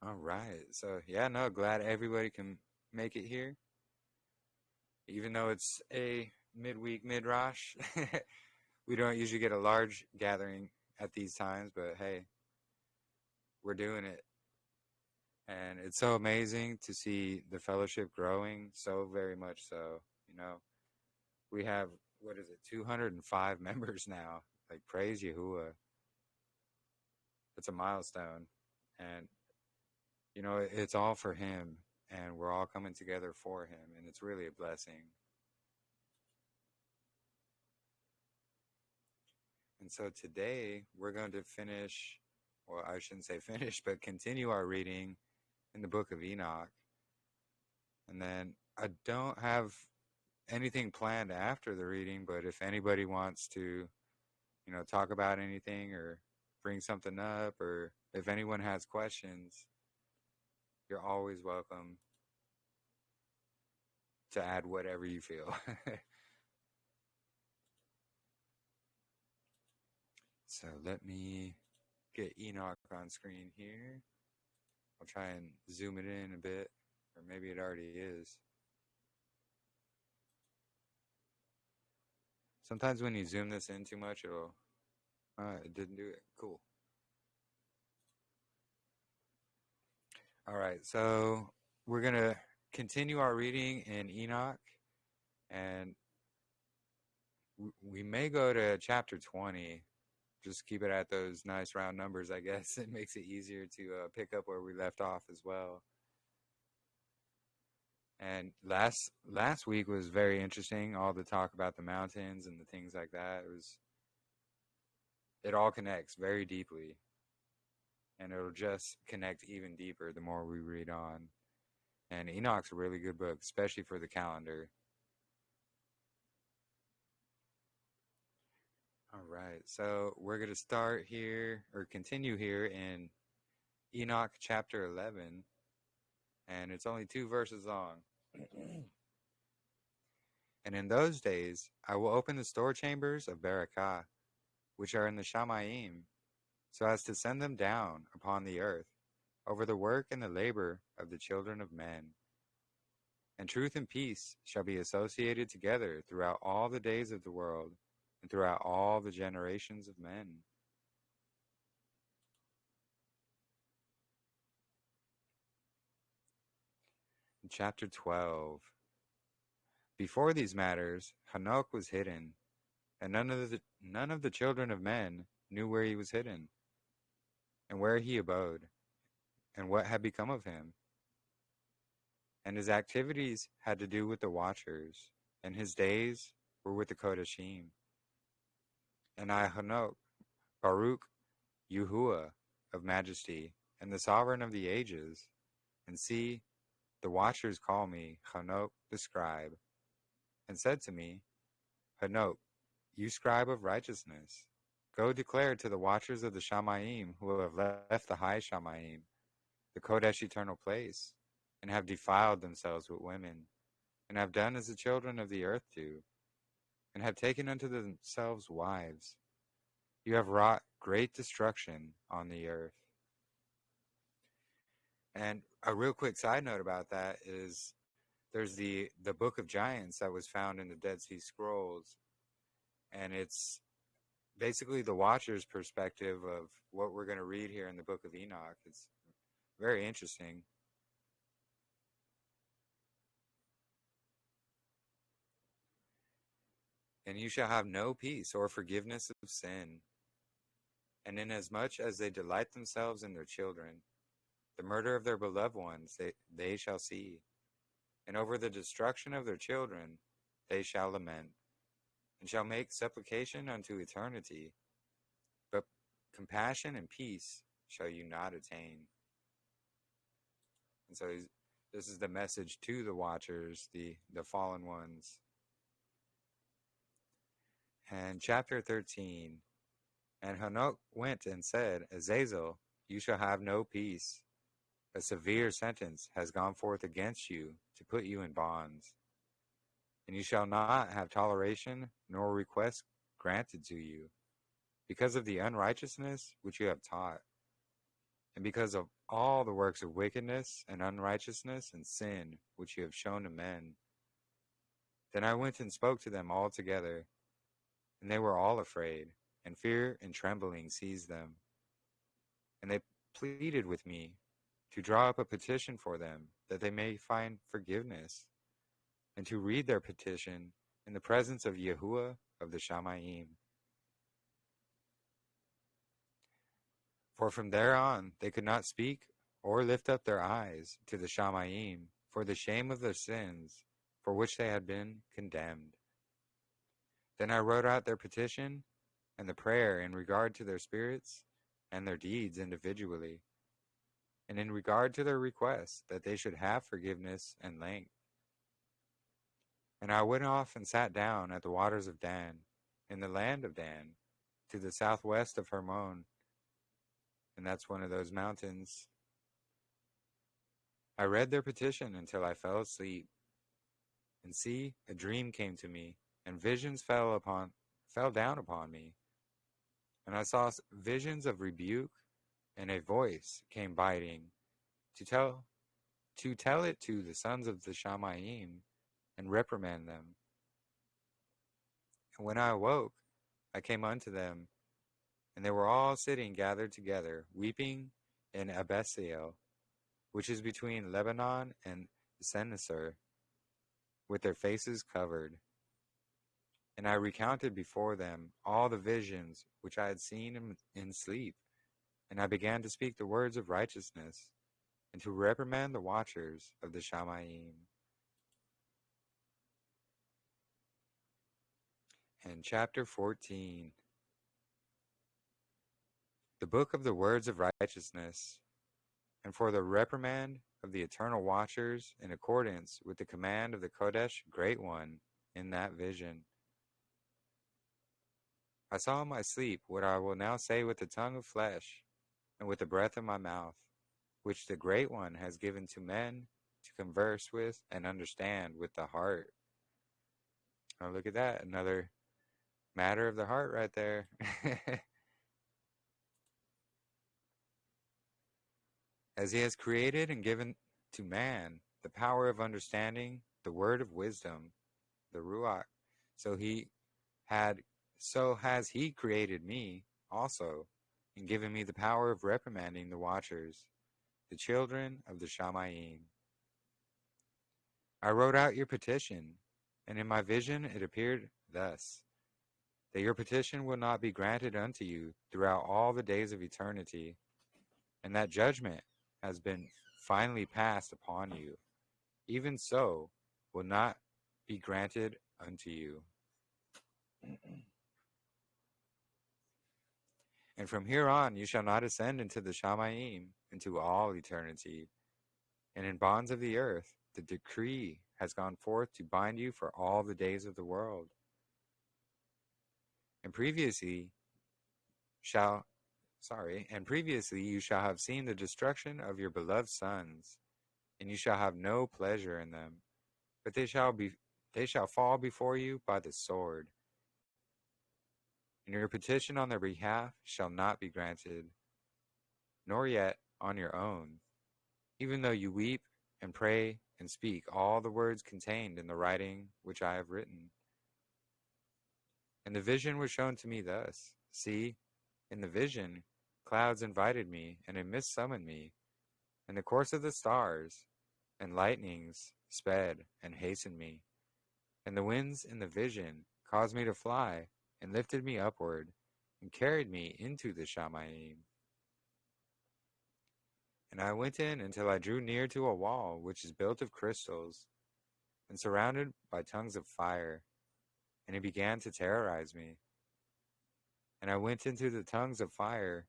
All right. So, yeah, no, glad everybody can make it here. Even though it's a midweek midrash, we don't usually get a large gathering at these times, but hey, we're doing it. And it's so amazing to see the fellowship growing so very much so. You know, we have, what is it, 205 members now. Like, praise Yahuah. It's a milestone. And, you know, it's all for him. And we're all coming together for him. And it's really a blessing. And so today we're going to finish, well, I shouldn't say finish, but continue our reading in the book of Enoch. And then I don't have anything planned after the reading, but if anybody wants to, you know, talk about anything or bring something up, or if anyone has questions, you're always welcome to add whatever you feel. So let me get Enoch on screen here. I'll try and zoom it in a bit, or maybe it already is. Sometimes when you zoom this in too much, it didn't do it. Cool. All right, so we're going to continue our reading in Enoch, and we may go to chapter 20. Just keep it at those nice round numbers, I guess. It makes it easier to pick up where we left off as well. And last week was very interesting. All the talk about the mountains and the things like that. It all connects very deeply, and it'll just connect even deeper the more we read on. And Enoch's a really good book, especially for the calendar. All right, so we're going to start here, or continue here in Enoch chapter 11, and it's only 2 verses long. And in those days I will open the store chambers of Barakah, which are in the Shamayim, so as to send them down upon the earth, over the work and the labor of the children of men. And truth and peace shall be associated together throughout all the days of the world, and throughout all the generations of men. Chapter 12. Before these matters, Enoch was hidden, and none of the children of men knew where he was hidden, and where he abode, and what had become of him. And his activities had to do with the watchers, and his days were with the Kodashim. And I, Enoch, Baruch, Yahuah of majesty, and the sovereign of the ages, and see, the watchers call me Enoch the scribe, and said to me, Enoch, you scribe of righteousness, go declare to the watchers of the Shamayim who have left the high Shamayim, the Kodesh eternal place, and have defiled themselves with women, and have done as the children of the earth do, and have taken unto themselves wives. You have wrought great destruction on the earth. And a real quick side note about that is there's the Book of Giants that was found in the Dead Sea Scrolls, and it's basically the Watcher's perspective of what we're going to read here in the Book of Enoch. It's very interesting. And you shall have no peace or forgiveness of sin. And inasmuch as they delight themselves in their children, the murder of their beloved ones they shall see. And over the destruction of their children they shall lament, and shall make supplication unto eternity. But compassion and peace shall you not attain. And so this is the message to the watchers, the fallen ones. And chapter 13. And Enoch went and said, Azazel, you shall have no peace. A severe sentence has gone forth against you to put you in bonds. And you shall not have toleration nor request granted to you, because of the unrighteousness which you have taught. and because of all the works of wickedness and unrighteousness and sin which you have shown to men. Then I went and spoke to them all together, and they were all afraid, and fear and trembling seized them. And they pleaded with me to draw up a petition for them, that they may find forgiveness, and to read their petition in the presence of Yahuah of the Shamayim. For from there on they could not speak or lift up their eyes to the Shamayim for the shame of their sins, for which they had been condemned. Then I wrote out their petition and the prayer in regard to their spirits and their deeds individually, and in regard to their request that they should have forgiveness and length. And I went off and sat down at the waters of Dan, in the land of Dan, to the southwest of Hermon, and that's one of those mountains. I read their petition until I fell asleep. And see, a dream came to me, and visions fell down upon me. And I saw visions of rebuke, and a voice came biting, to tell it to the sons of the Shamayim, and reprimand them. And when I awoke, I came unto them, and they were all sitting gathered together, weeping in Abesiel, which is between Lebanon and Senneser, with their faces covered. And I recounted before them all the visions which I had seen in sleep, and I began to speak the words of righteousness, and to reprimand the watchers of the Shamayim. And chapter 14. The book of the words of righteousness, and for the reprimand of the eternal watchers, in accordance with the command of the Kodesh Great One in that vision. I saw in my sleep what I will now say with the tongue of flesh, and with the breath of my mouth, which the Great One has given to men to converse with and understand with the heart. Oh, look at that, another matter of the heart right there. As he has created and given to man the power of understanding the word of wisdom, the Ruach, so has he created me also, and given me the power of reprimanding the watchers, the children of the Shamayim. I wrote out your petition, and in my vision it appeared thus, that your petition will not be granted unto you throughout all the days of eternity, and that judgment has been finally passed upon you, even so will not be granted unto you. And from here on you shall not ascend into the Shamayim, into all eternity. And in bonds of the earth the decree has gone forth to bind you for all the days of the world. And previously you shall have seen the destruction of your beloved sons, and you shall have no pleasure in them, but they shall fall before you by the sword. And your petition on their behalf shall not be granted, nor yet on your own, even though you weep and pray and speak all the words contained in the writing which I have written. And the vision was shown to me thus. See, in the vision, clouds invited me, and a mist summoned me, and the course of the stars and lightnings sped and hastened me. And the winds in the vision caused me to fly, and lifted me upward, and carried me into the Shamayim. And I went in until I drew near to a wall which is built of crystals, and surrounded by tongues of fire, and it began to terrorize me. And I went into the tongues of fire,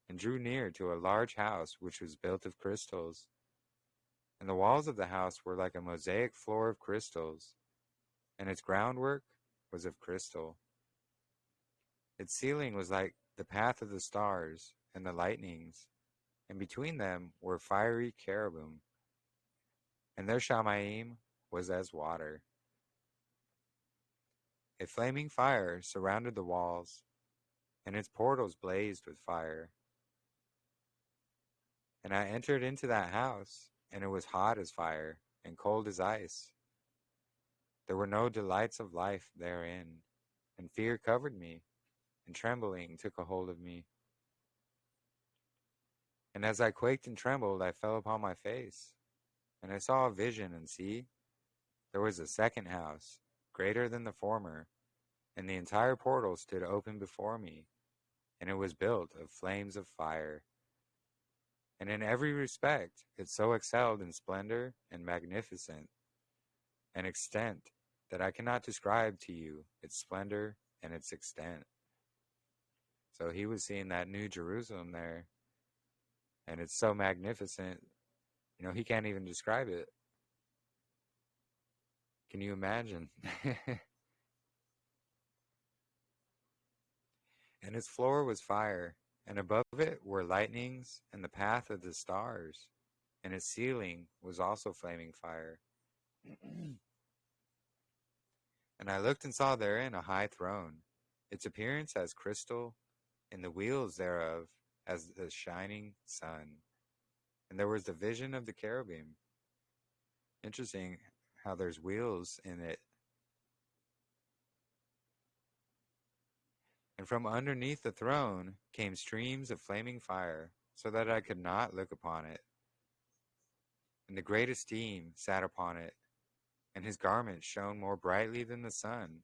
and drew near to a large house which was built of crystals. And the walls of the house were like a mosaic floor of crystals, and its groundwork was of crystal. Its ceiling was like the path of the stars and the lightnings, and between them were fiery cherubim, and their Shamayim was as water. A flaming fire surrounded the walls, and its portals blazed with fire. And I entered into that house, and it was hot as fire and cold as ice. There were no delights of life therein, and fear covered me, and trembling took a hold of me. And as I quaked and trembled, I fell upon my face, and I saw a vision, and see, there was a second house, greater than the former, and the entire portal stood open before me, and it was built of flames of fire. And in every respect it so excelled in splendor and magnificence and extent that I cannot describe to you its splendor and its extent. So he was seeing that New Jerusalem there, and it's so magnificent, he can't even describe it. Can you imagine? And its floor was fire, and above it were lightnings and the path of the stars, and its ceiling was also flaming fire. And I looked and saw therein a high throne, its appearance as crystal, and the wheels thereof as the shining sun. And there was the vision of the cherubim. Interesting how there's wheels in it. And from underneath the throne came streams of flaming fire, so that I could not look upon it. And the great esteem sat upon it, and his garments shone more brightly than the sun,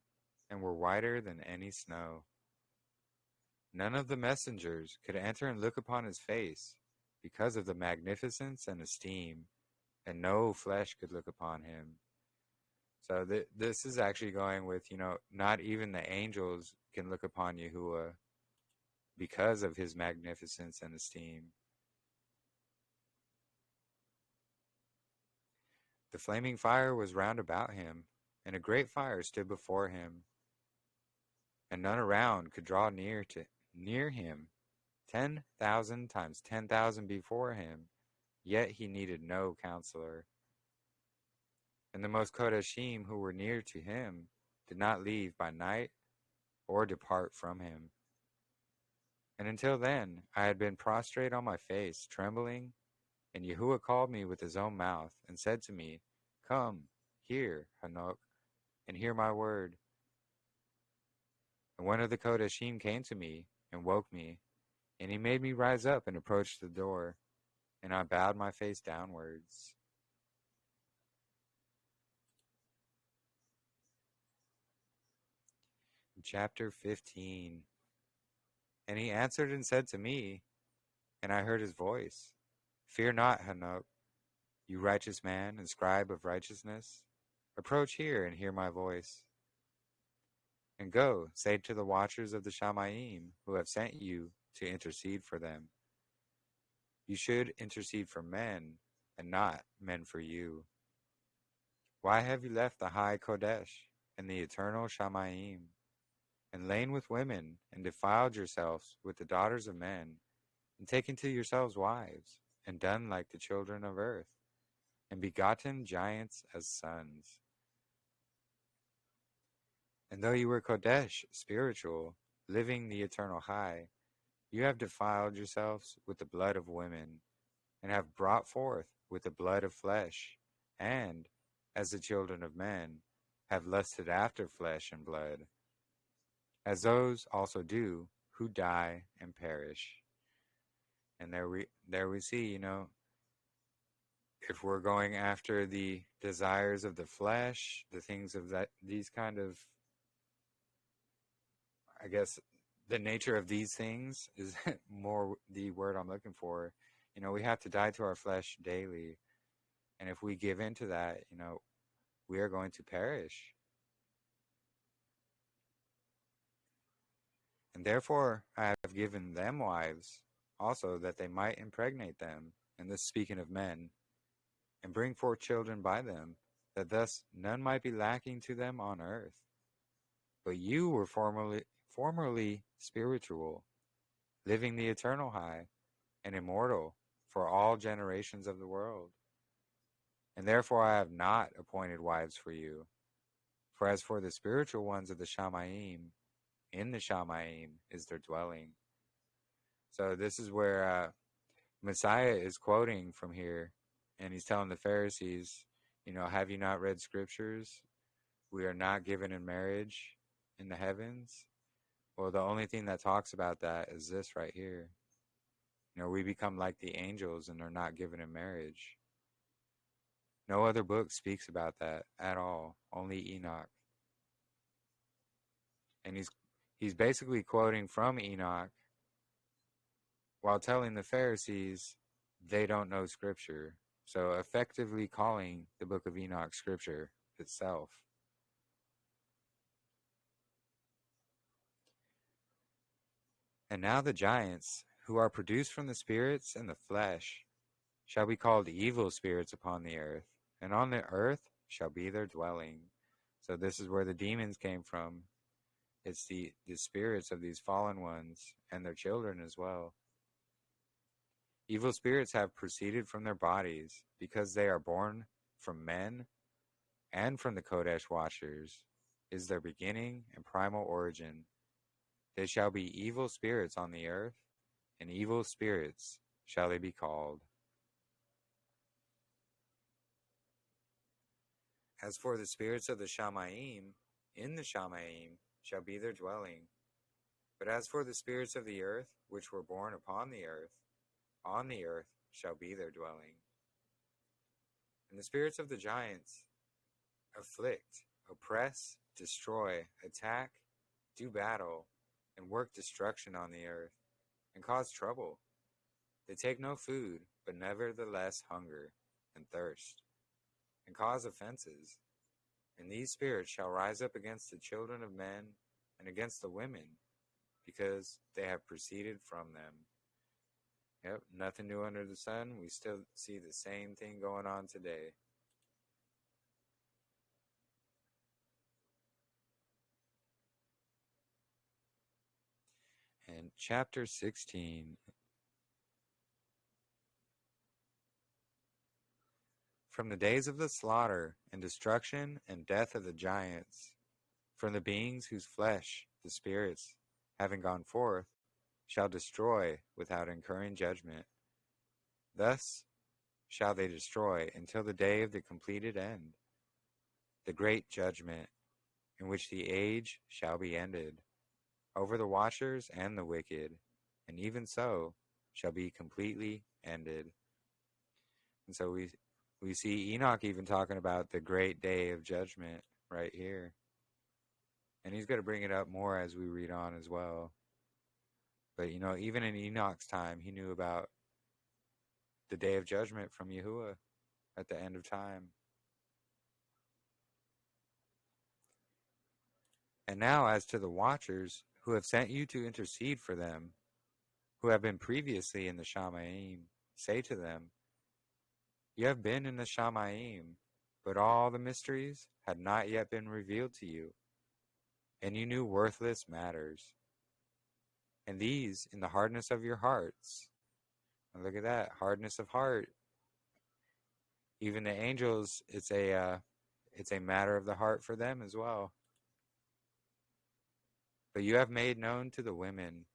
and were whiter than any snow. None of the messengers could enter and look upon his face, because of the magnificence and esteem, and no flesh could look upon him. So this is actually going with, not even the angels can look upon Yahuah because of his magnificence and esteem. The flaming fire was round about him, and a great fire stood before him, and none around could draw near him. 10,000 times 10,000 before him, yet he needed no counselor. And the most Kodashim who were near to him did not leave by night or depart from him. And until then I had been prostrate on my face, trembling, and Yahuah called me with his own mouth, and said to me, Come, hear, Enoch, and hear my word. And one of the Kodashim came to me, and woke me, and he made me rise up and approach the door, and I bowed my face downwards. Chapter 15. And he answered and said to me, and I heard his voice, Fear not, Enoch, you righteous man and scribe of righteousness. Approach here and hear my voice. And go, say to the watchers of the Shamayim who have sent you to intercede for them. You should intercede for men, and not men for you. Why have you left the high Kodesh and the eternal Shamayim, and lain with women, and defiled yourselves with the daughters of men, and taken to yourselves wives, and done like the children of earth, and begotten giants as sons? And though you were Kodesh, spiritual, living the eternal high, you have defiled yourselves with the blood of women, and have brought forth with the blood of flesh, and, as the children of men, have lusted after flesh and blood, as those also do who die and perish. And there we see, if we're going after the desires of the flesh, the things of these kind of, I guess, the nature of these things is more the word I'm looking for. We have to die to our flesh daily. And if we give in to that, we are going to perish. And therefore I have given them wives also, that they might impregnate them, and this speaking of men, and bring forth children by them, that thus none might be lacking to them on earth. But you were formerly spiritual, living the eternal high, and immortal for all generations of the world. And therefore I have not appointed wives for you. For as for the spiritual ones of the Shamayim, in the Shamayim is their dwelling. So this is where Messiah is quoting from here, and he's telling the Pharisees, have you not read scriptures? We are not given in marriage in the heavens. Well, the only thing that talks about that is this right here. We become like the angels and are not given in marriage. No other book speaks about that at all, only Enoch. And he's basically quoting from Enoch while telling the Pharisees they don't know Scripture. So effectively calling the book of Enoch Scripture itself. And now the giants, who are produced from the spirits and the flesh, shall be called evil spirits upon the earth, and on the earth shall be their dwelling. So this is where the demons came from. It's the spirits of these fallen ones and their children as well. Evil spirits have proceeded from their bodies, because they are born from men and from the Kodesh watchers, is their beginning and primal origin. They shall be evil spirits on the earth, and evil spirits shall they be called. As for the spirits of the Shamayim, in the Shamayim shall be their dwelling. But as for the spirits of the earth, which were born upon the earth, on the earth shall be their dwelling. And the spirits of the giants afflict, oppress, destroy, attack, do battle, and work destruction on the earth, and cause trouble. They take no food, but nevertheless hunger and thirst, and cause offenses. And these spirits shall rise up against the children of men and against the women, because they have proceeded from them. Yep, nothing new under the sun. We still see the same thing going on today. And chapter 16. From the days of the slaughter and destruction and death of the giants, from the beings whose flesh, the spirits, having gone forth, shall destroy without incurring judgment. Thus shall they destroy until the day of the completed end, the great judgment, in which the age shall be ended, over the watchers and the wicked, and even so shall be completely ended. And so we see Enoch even talking about the great day of judgment right here. And he's going to bring it up more as we read on as well. But, even in Enoch's time, he knew about the day of judgment from Yahuah at the end of time. And now as to the watchers who have sent you to intercede for them, who have been previously in the Shamayim, say to them, you have been in the Shamayim, but all the mysteries had not yet been revealed to you, and you knew worthless matters. And these in the hardness of your hearts. And look at that, hardness of heart. Even the angels, it's a matter of the heart for them as well. But you have made known to the women,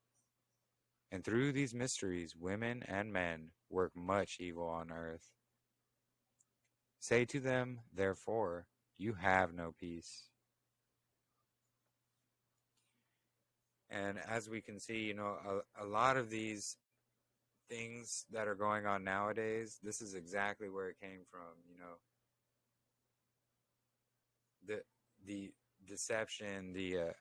and through these mysteries women and men work much evil on earth. Say to them, therefore, you have no peace. And as we can see, a lot of these things that are going on nowadays, this is exactly where it came from, the deception, the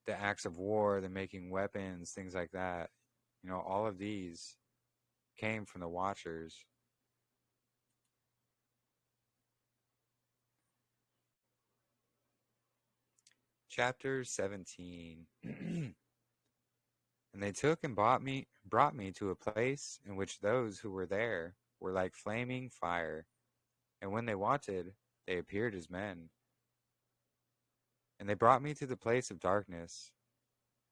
acts of war, the making weapons, things like that. All of these came from the Watchers. Chapter 17. And they took and brought me to a place in which those who were there were like flaming fire, and when they wanted, they appeared as men. And they brought me to the place of darkness,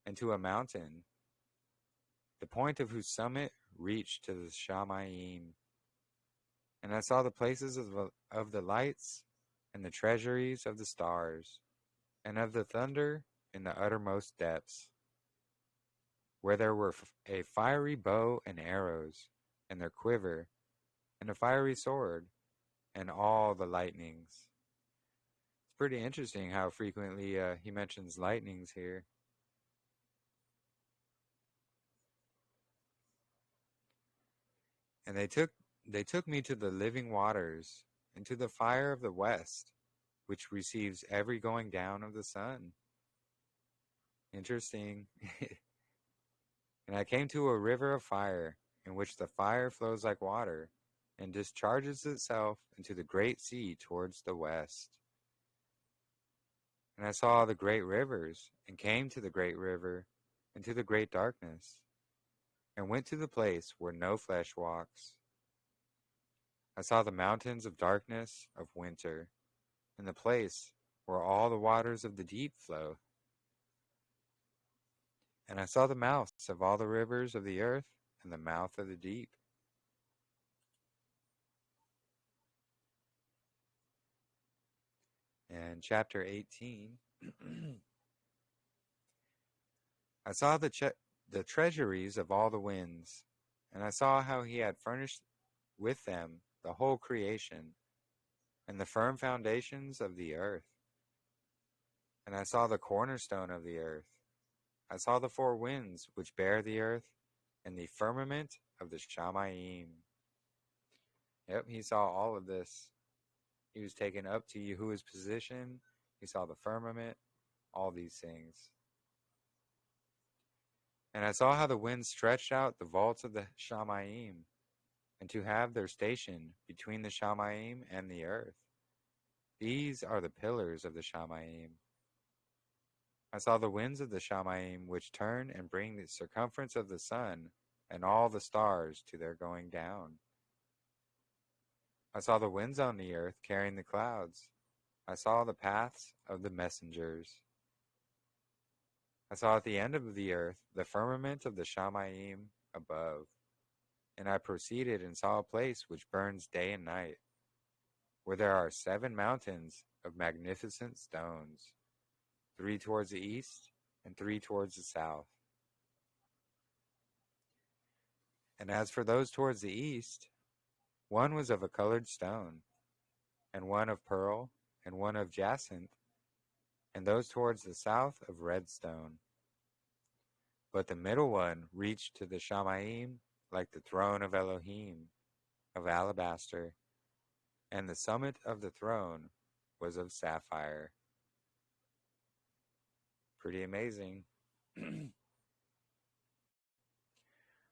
and to a mountain, the point of whose summit reached to the Shamayim. And I saw the places of the lights, and the treasuries of the stars, and of the thunder in the uttermost depths, where there were a fiery bow and arrows, and their quiver, and a fiery sword, and all the lightnings. It's pretty interesting how frequently he mentions lightnings here. And they took me to the living waters, and to the fire of the west, which receives every going down of the sun. Interesting. And I came to a river of fire, in which the fire flows like water, and discharges itself into the great sea towards the west. And I saw the great rivers, and came to the great river, and to the great darkness, and went to the place where no flesh walks. I saw the mountains of darkness of winter, and the place where all the waters of the deep flow. And I saw the mouths of all the rivers of the earth, and the mouth of the deep. And chapter 18, I saw the treasuries of all the winds, and I saw how he had furnished with them the whole creation, and the firm foundations of the earth. And I saw the cornerstone of the earth. I saw the four winds which bear the earth, and the firmament of the Shamayim. Yep, he saw all of this. He was taken up to Yahuah's position. He saw the firmament, all these things. And I saw how the winds stretched out the vaults of the Shamayim, and to have their station between the Shamayim and the earth. These are the pillars of the Shamayim. I saw the winds of the Shamayim, which turn and bring the circumference of the sun and all the stars to their going down. I saw the winds on the earth carrying the clouds. I saw the paths of the messengers. I saw at the end of the earth the firmament of the Shamayim above. And I proceeded and saw a place which burns day and night, where there are 7 mountains of magnificent stones, 3 towards the east and 3 towards the south. And as for those towards the east, one was of a colored stone, and one of pearl, and one of jacinth, and those towards the south of red stone. But the middle one reached to the Shamayim like the throne of Elohim, of alabaster, and the summit of the throne was of sapphire. Pretty amazing.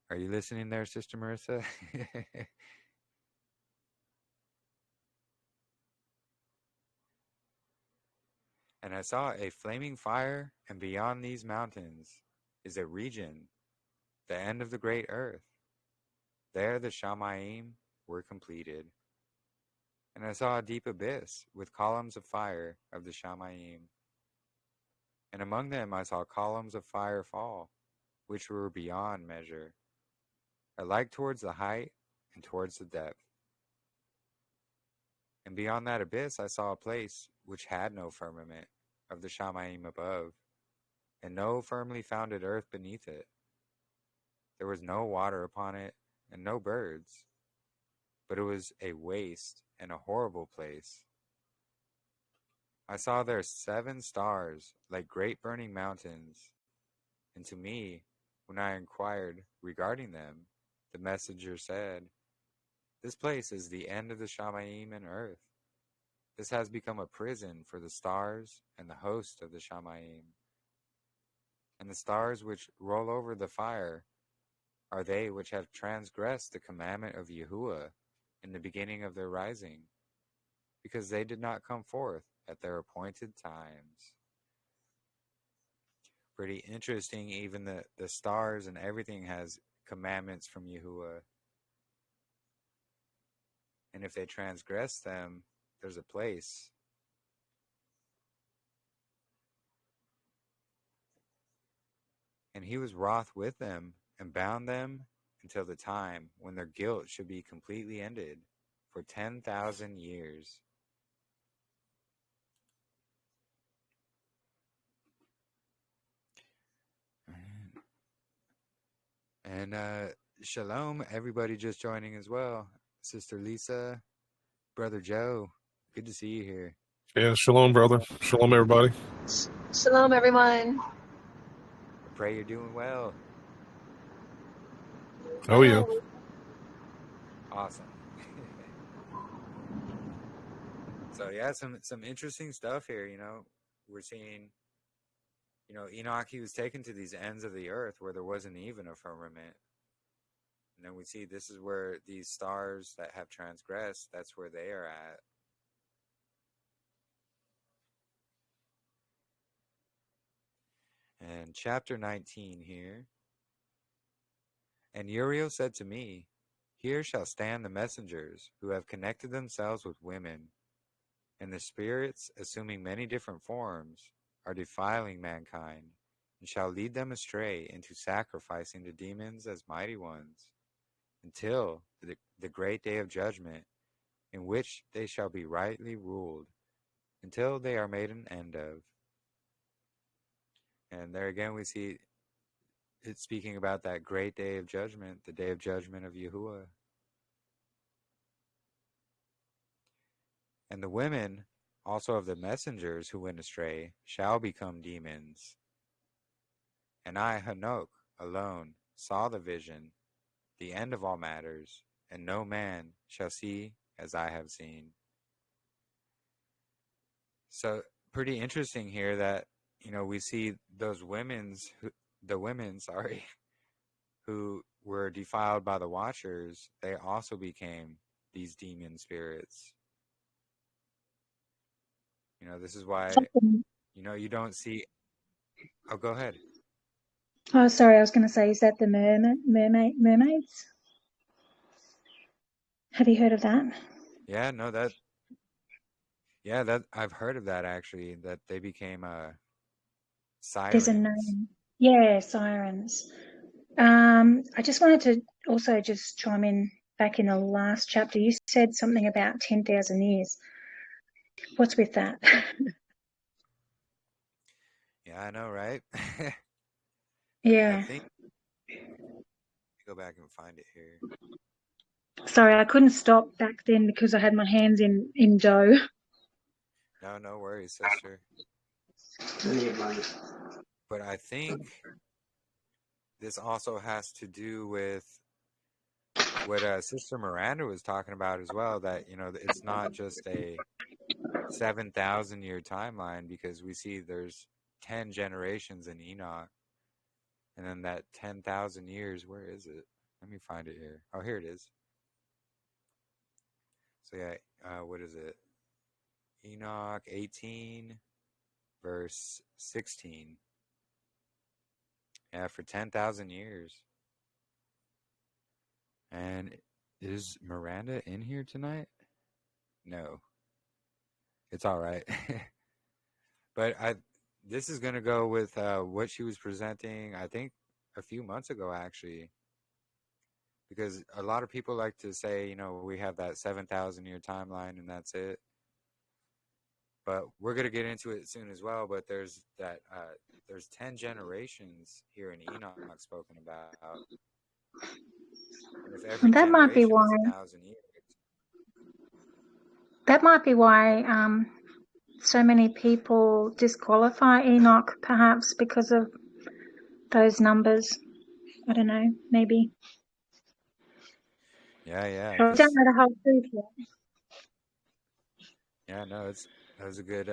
Are you listening there, Sister Marissa? And I saw a flaming fire, and beyond these mountains is a region, the end of the great earth. There the Shamayim were completed. And I saw a deep abyss with columns of fire of the Shamayim. And among them I saw columns of fire fall, which were beyond measure, alike towards the height and towards the depth. And beyond that abyss I saw a place which had no firmament of the Shamayim above, and no firmly founded earth beneath it. There was no water upon it, and no birds, but it was a waste and a horrible place. I saw there 7 stars like great burning mountains, and to me, when I inquired regarding them, the messenger said, "This place is the end of the Shamayim and earth. This has become a prison for the stars and the host of the Shamayim. And the stars which roll over the fire are they which have transgressed the commandment of Yahuah in the beginning of their rising, because they did not come forth at their appointed times." Pretty interesting, even the stars and everything has commandments from Yahuah. And if they transgress them, there's a place. And he was wroth with them and bound them until the time when their guilt should be completely ended for 10,000 years. And Shalom, everybody just joining as well. Sister Lisa, Brother Joe, good to see you here. Yeah, shalom, brother. Shalom, everybody. Shalom, everyone. I pray you're doing well. Oh, yeah. Awesome. So yeah, some interesting stuff here. We're seeing, Enoch, he was taken to these ends of the earth where there wasn't even a firmament. And then we see this is where these stars that have transgressed, that's where they are at. And chapter 19 here. And Uriel said to me, here shall stand the messengers who have connected themselves with women, and the spirits, assuming many different forms, are defiling mankind, and shall lead them astray into sacrificing to demons as mighty ones, until the great day of judgment, in which they shall be rightly ruled, until they are made an end of. And there again we see it's speaking about that great day of judgment, the day of judgment of Yahuah. And the women also of the messengers who went astray shall become demons. And I, Enoch, alone saw the vision, the end of all matters, and no man shall see as I have seen. So pretty interesting here that, we see those the women, who were defiled by the watchers, they also became these demon spirits. This is why, you don't see... Oh, go ahead. Oh, sorry, I was going to say, is that the mermaids? Have you heard of that? Yeah, no, that I've heard of that actually, that they became sirens. There's a name. Yeah, sirens. I just wanted to also just chime in back in the last chapter. You said something about 10,000 years. What's with that? Yeah, I know, right? Yeah. I think... Go back and find it here. Sorry, I couldn't stop back then because I had my hands in dough. No worries, sister. But I think this also has to do with what Sister Miranda was talking about as well, that, it's not just a 7,000 year timeline, because we see there's 10 generations in Enoch. And then that 10,000 years, where is it? Let me find it here. Oh, here it is. So yeah, what is it? Enoch 18, verse 16. Yeah, for 10,000 years. And is Miranda in here tonight? No. It's all right. But this is going to go with what she was presenting, I think, a few months ago, actually. Because a lot of people like to say, we have that 7,000 year timeline and that's it. But we're going to get into it soon as well. But there's 10 generations here in Enoch spoken about. And if every that might be generation why. is 1,000 years. That might be why so many people disqualify Enoch, perhaps because of those numbers. I don't know, maybe. Yeah. I don't know the whole truth yet. Yeah, no, that was a good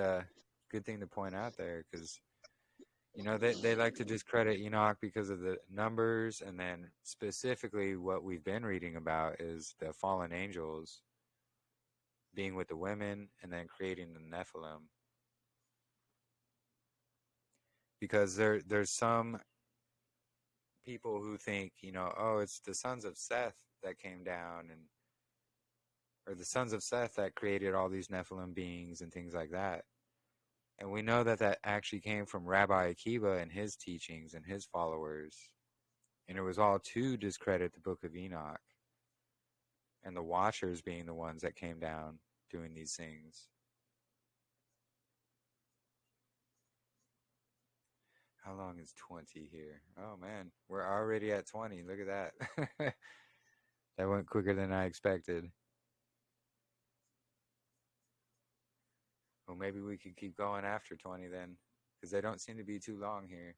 thing to point out there, because they like to discredit Enoch because of the numbers, and then specifically what we've been reading about is the fallen angels being with the women and then creating the Nephilim. Because there's some people who think, oh, it's the sons of Seth that came down, or the sons of Seth that created all these Nephilim beings and things like that. And we know that actually came from Rabbi Akiva and his teachings and his followers. And it was all to discredit the book of Enoch. And the watchers being the ones that came down doing these things. How long is 20 here? Oh man, we're already at 20. Look at that. That went quicker than I expected. Well, maybe we could keep going after 20 then, because they don't seem to be too long here.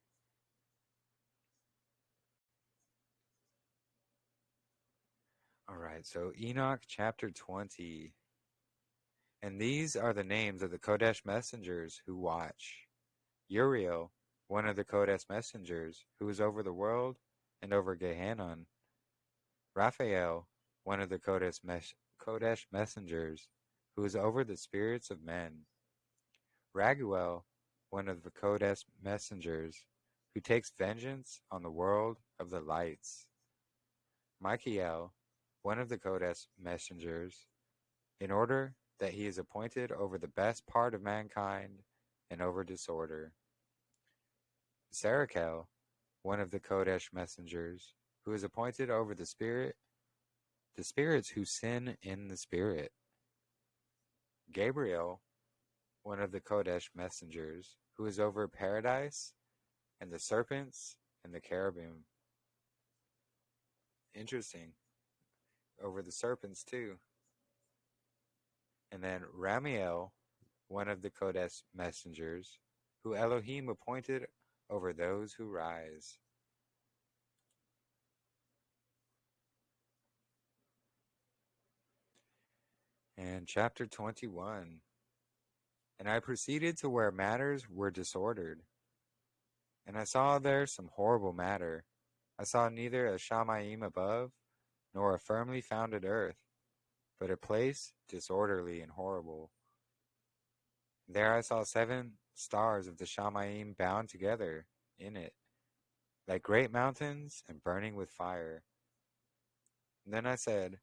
All right, so Enoch chapter 20. And these are the names of the Kodesh messengers who watch. Uriel, one of the Kodesh messengers, who is over the world and over Gehanon. Raphael, one of the Kodesh messengers, who is over the spirits of men. Raguel, one of the Kodesh messengers, who takes vengeance on the world of the lights. Michael, one of the Kodesh messengers, in order that he is appointed over the best part of mankind and over disorder. Sarakel, one of the Kodesh messengers, who is appointed over the spirits who sin in the spirit. Gabriel, one of the Kodesh messengers, who is over paradise and the serpents and the cherubim. Interesting. Over the serpents too. And then Ramiel, one of the Kodesh messengers, who Elohim appointed over those who rise. And chapter 21. And I proceeded to where matters were disordered. And I saw there some horrible matter. I saw neither a Shamayim above, nor a firmly founded earth, but a place disorderly and horrible. There I saw 7 stars of the Shamayim bound together in it, like great mountains and burning with fire. And then I said,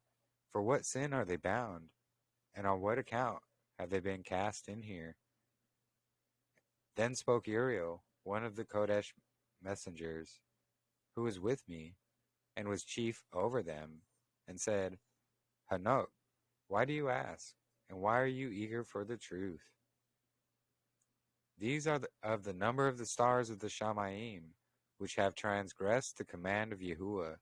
for what sin are they bound? And on what account have they been cast in here? Then spoke Uriel, one of the Kodesh messengers, who was with me, and was chief over them, and said, Enoch, why do you ask? And why are you eager for the truth? These are of the number of the stars of the Shamayim, which have transgressed the command of Yahuah,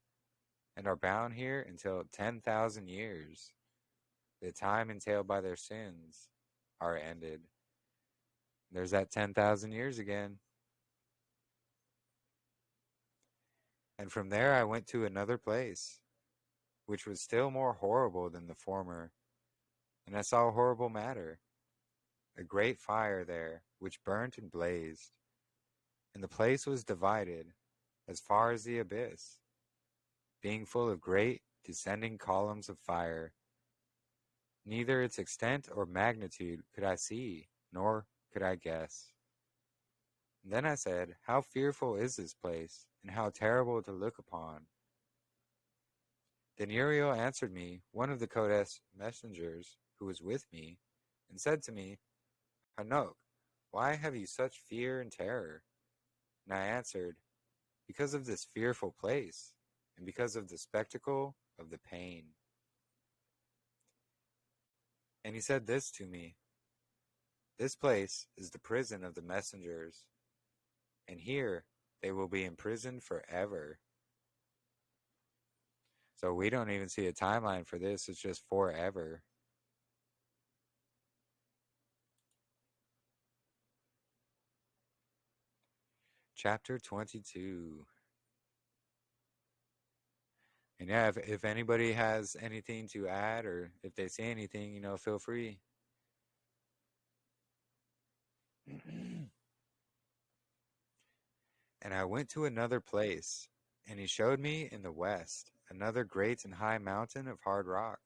and are bound here until 10,000 years. The time entailed by their sins are ended. There's that 10,000 years again. And from there I went to another place, which was still more horrible than the former. And I saw horrible matter, a great fire there, which burnt and blazed. And the place was divided as far as the abyss, being full of great descending columns of fire. Neither its extent or magnitude could I see, nor could I guess. And then I said, how fearful is this place, and how terrible to look upon. Then Uriel answered me, one of the Kodesh messengers who was with me, and said to me, Enoch, why have you such fear and terror? And I answered, because of this fearful place, and because of the spectacle of the pain. And he said this to me, this place is the prison of the messengers, and here they will be imprisoned forever. So we don't even see a timeline for this, it's just forever. Chapter 22. And yeah, if anybody has anything to add, or if they say anything, feel free. And I went to another place, and he showed me in the west another great and high mountain of hard rock.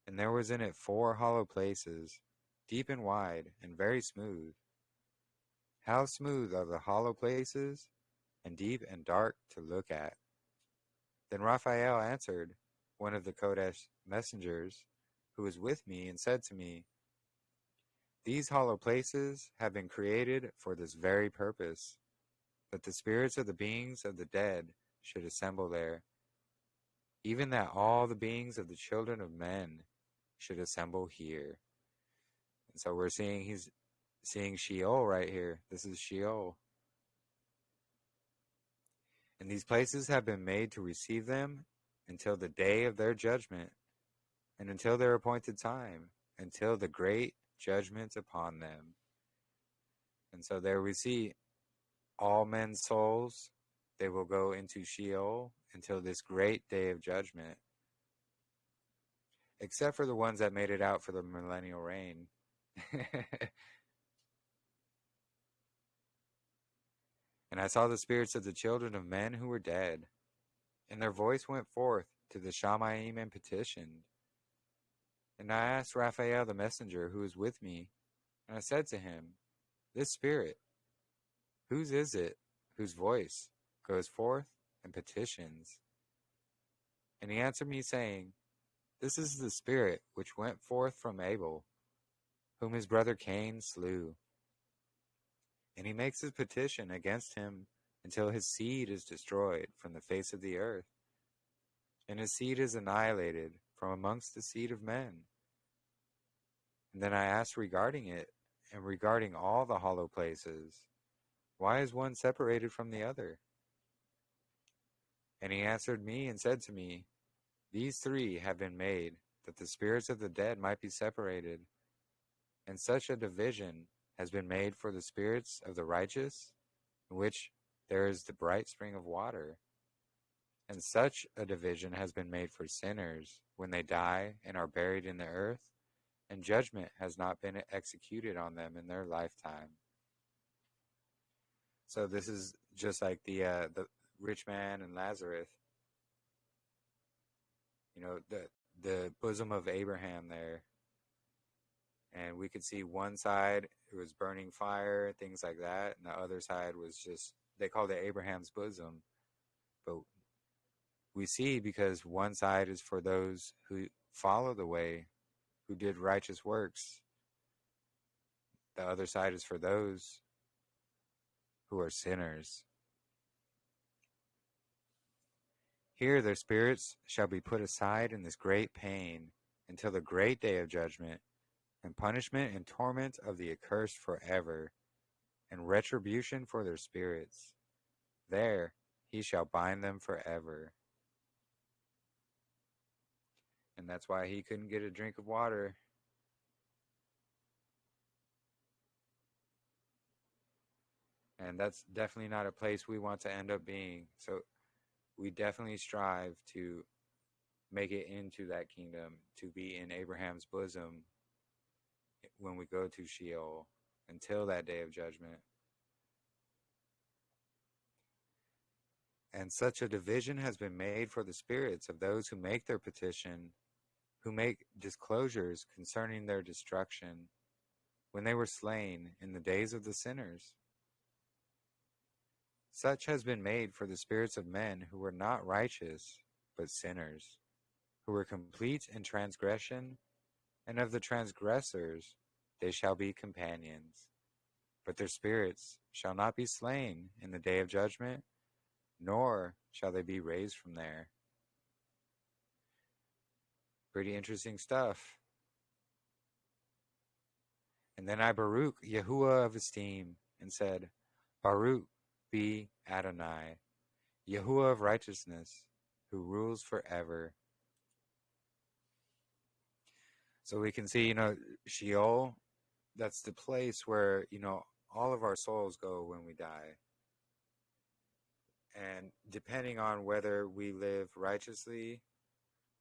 And there was in it 4 hollow places, deep and wide, and very smooth. How smooth are the hollow places, and deep and dark to look at. Then Raphael answered, one of the Kodesh messengers, who was with me, and said to me, these hollow places have been created for this very purpose, that the spirits of the beings of the dead should assemble there, even that all the beings of the children of men should assemble here. And so we're seeing he's seeing Sheol right here. This is Sheol. And these places have been made to receive them until the day of their judgment, and until their appointed time, until the great judgment upon them. And so there we see all men's souls, they will go into Sheol until this great day of judgment, except for the ones that made it out for the millennial reign. And I saw the spirits of the children of men who were dead, and their voice went forth to the Shamayim and petitioned. And I asked Raphael the messenger who was with me, and I said to him, this spirit, whose is it, whose voice goes forth and petitions? And he answered me, saying, this is the spirit which went forth from Abel, whom his brother Cain slew. And he makes his petition against him until his seed is destroyed from the face of the earth, and his seed is annihilated from amongst the seed of men. And then I asked regarding it, and regarding all the hollow places, why is one separated from the other? And he answered me and said to me, these three have been made, that the spirits of the dead might be separated, and such a division has been made for the spirits of the righteous, in which there is the bright spring of water. And such a division has been made for sinners when they die and are buried in the earth, and judgment has not been executed on them in their lifetime. So this is just like the rich man and Lazarus. You know, the bosom of Abraham there. And we could see one side, it was burning fire, things like that. And the other side was just, they called it Abraham's bosom. But we see because one side is for those who follow the way, who did righteous works. The other side is for those who are sinners. Here their spirits shall be put aside in this great pain until the great day of judgment, and punishment and torment of the accursed forever, and retribution for their spirits. There he shall bind them forever. And that's why he couldn't get a drink of water. And that's definitely not a place we want to end up being. So we definitely strive to make it into that kingdom, to be in Abraham's bosom when we go to Sheol until that day of judgment. And such a division has been made for the spirits of those who make their petition, who make disclosures concerning their destruction, when they were slain in the days of the sinners. Such has been made for the spirits of men who were not righteous, but sinners, who were complete in transgression, and of the transgressors they shall be companions. But their spirits shall not be slain in the day of judgment, nor shall they be raised from there. Pretty interesting stuff. And then I Baruch Yahuah of esteem, and said, Baruch be Adonai, Yahuah of righteousness, who rules forever. So we can see, Sheol, that's the place where, all of our souls go when we die. And depending on whether we live righteously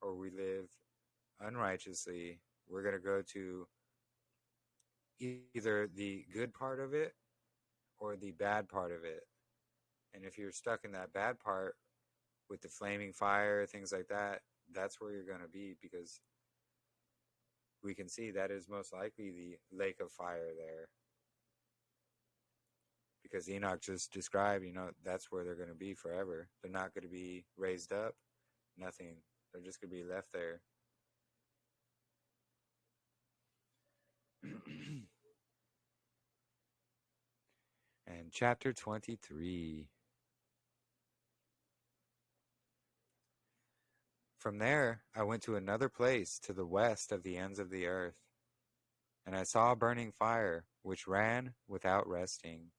or we live unrighteously, we're going to go to either the good part of it or the bad part of it. And if you're stuck in that bad part with the flaming fire, things like that, that's where you're going to be, because we can see that is most likely the lake of fire there. Because Enoch just described, that's where they're going to be forever. They're not going to be raised up, nothing. They're just going to be left there. And chapter 23. From there I went to another place to the west of the ends of the earth, and I saw a burning fire which ran without resting,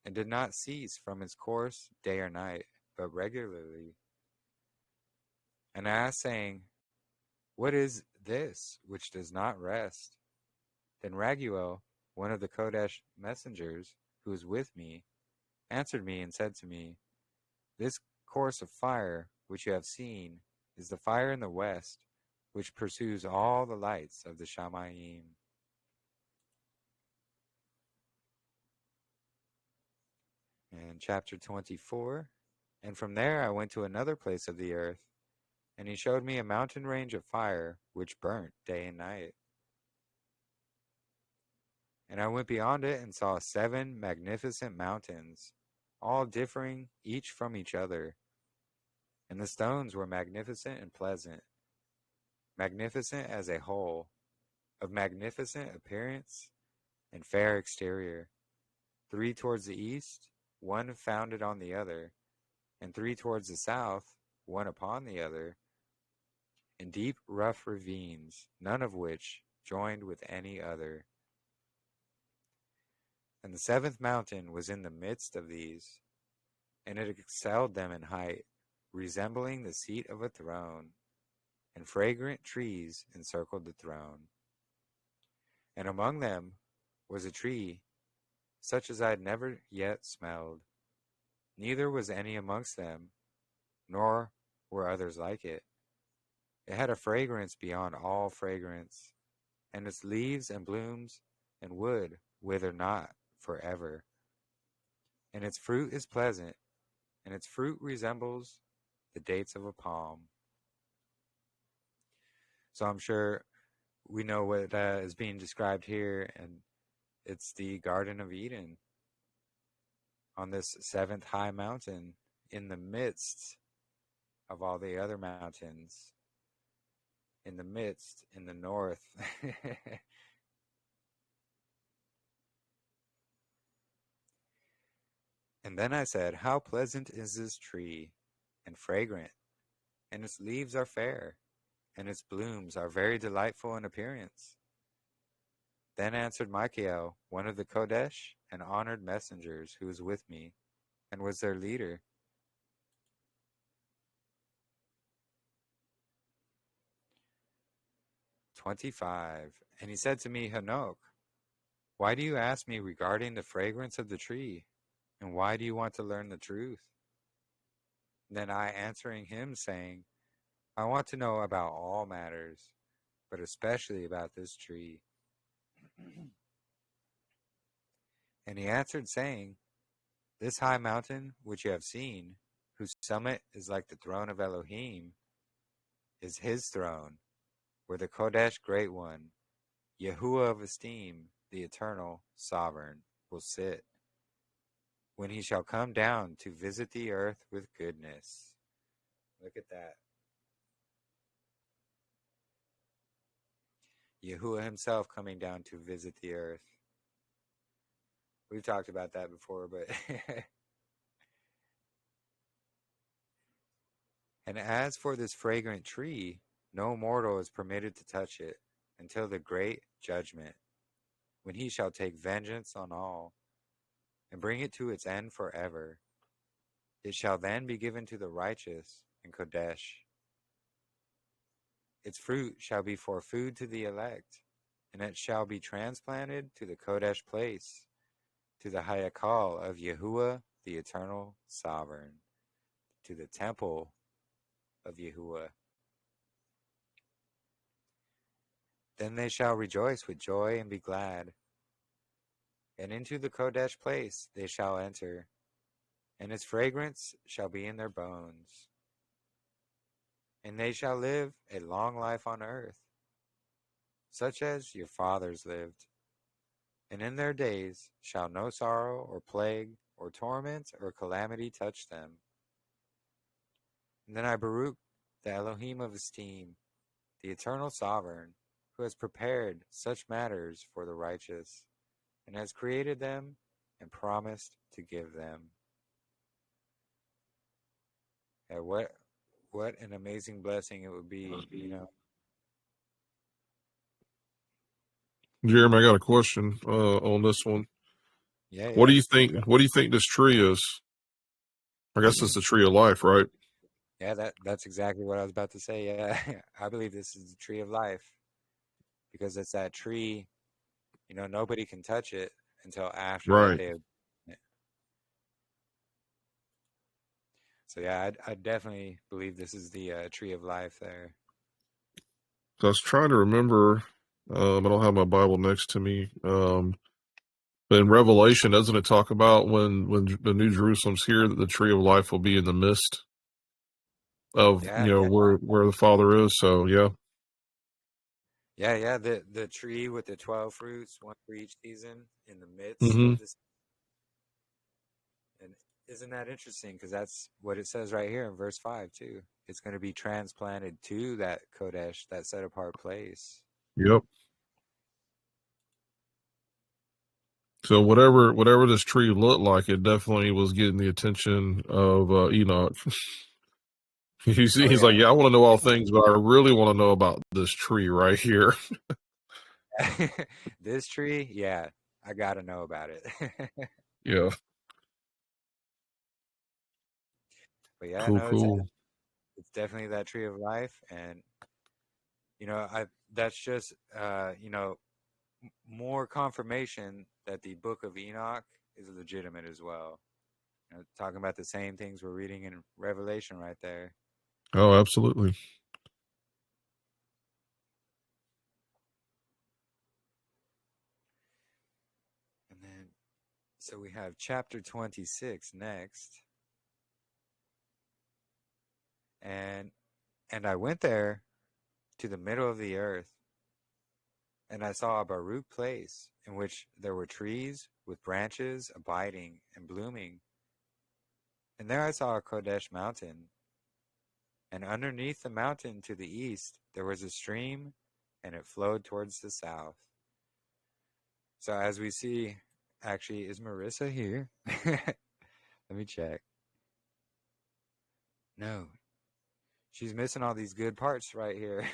and did not cease from its course day or night, but regularly. And I asked, saying, what is this which does not rest? Then Raguel, one of the Kodesh messengers, who was with me, answered me and said to me, this course of fire which you have seen is the fire in the west, which pursues all the lights of the Shamayim. And chapter 24. And from there I went to another place of the earth, and he showed me a mountain range of fire which burnt day and night. And I went beyond it and saw 7 magnificent mountains, all differing each from each other. And the stones were magnificent and pleasant, magnificent as a whole, of magnificent appearance and fair exterior. 3 towards the east, one founded on the other, and 3 towards the south, one upon the other, in deep rough ravines, none of which joined with any other. And the 7th mountain was in the midst of these, and it excelled them in height, resembling the seat of a throne, and fragrant trees encircled the throne. And among them was a tree, such as I had never yet smelled, neither was any amongst them, nor were others like it. It had a fragrance beyond all fragrance, and its leaves and blooms and wood wither not forever. And its fruit is pleasant, and its fruit resembles the dates of a palm. So I'm sure we know what is being described here, and it's the Garden of Eden on this 7th high mountain in the midst of all the other mountains, in the midst, in the north. And then I said, how pleasant is this tree, and fragrant, and its leaves are fair, and its blooms are very delightful in appearance. Then answered Michael, one of the Kodesh and honored messengers, who was with me, and was their leader. "25. And he said to me, Enoch, why do you ask me regarding the fragrance of the tree? And why do you want to learn the truth? Then I answering him, saying, I want to know about all matters, but especially about this tree. And he answered, saying, this high mountain which you have seen, whose summit is like the throne of Elohim, is his throne, where the Kodesh Great One, Yahuah of esteem, the eternal sovereign, will sit, when he shall come down to visit the earth with goodness." Look at that. Yahuah himself coming down to visit the earth. We've talked about that before, but and as for this fragrant tree, no mortal is permitted to touch it until the great judgment, when he shall take vengeance on all, and bring it to its end forever. It shall then be given to the righteous in Kodesh. Its fruit shall be for food to the elect, and it shall be transplanted to the Kodesh place, to the Hayakal of Yahuah, the eternal sovereign, to the temple of Yahuah. Then they shall rejoice with joy and be glad. And into the Kodesh place they shall enter, and its fragrance shall be in their bones. And they shall live a long life on earth, such as your fathers lived. And in their days shall no sorrow or plague or torment or calamity touch them. And then I Baruch, the Elohim of esteem, the eternal sovereign, who has prepared such matters for the righteous, and has created them and promised to give them. And what an amazing blessing it would be, you know. Jeremy, I got a question on this one. Yeah. What do you think? What do you think this tree is? I guess it's the tree of life, right? Yeah, that's exactly what I was about to say. Yeah, I believe this is the tree of life because it's that tree. Nobody can touch it until after that Right. day. So yeah, I definitely believe this is the tree of life there. So I was trying to remember. I don't have my Bible next to me. But in Revelation, doesn't it talk about when the New Jerusalem's here that the tree of life will be in the midst of Yeah, where the Father is? So yeah. yeah. The tree with the 12 fruits, one for each season, in the midst Mm-hmm. of this. And isn't that interesting? Because that's what it says right here in verse 5 too. It's going to be transplanted to that Kodesh, that set apart place. Yep. So whatever this tree looked like, it definitely was getting the attention of Enoch. He's like, yeah, I want to know all things, but I really want to know about this tree right here. This tree, yeah, I got to know about it. Yeah. But yeah, Cool, no, cool. it's definitely that tree of life, and that's just more confirmation that the book of Enoch is legitimate as well. Talking about the same things we're reading in Revelation right there. Oh, absolutely. And then, so we have chapter 26 next. And I went there to the middle of the earth, and I saw a Baruch place in which there were trees with branches abiding and blooming. And there I saw a Kodesh mountain. And underneath the mountain to the east there was a stream, and it flowed towards the south. So as we see, actually, is Marissa here? Let me check. No, she's missing all these good parts right here.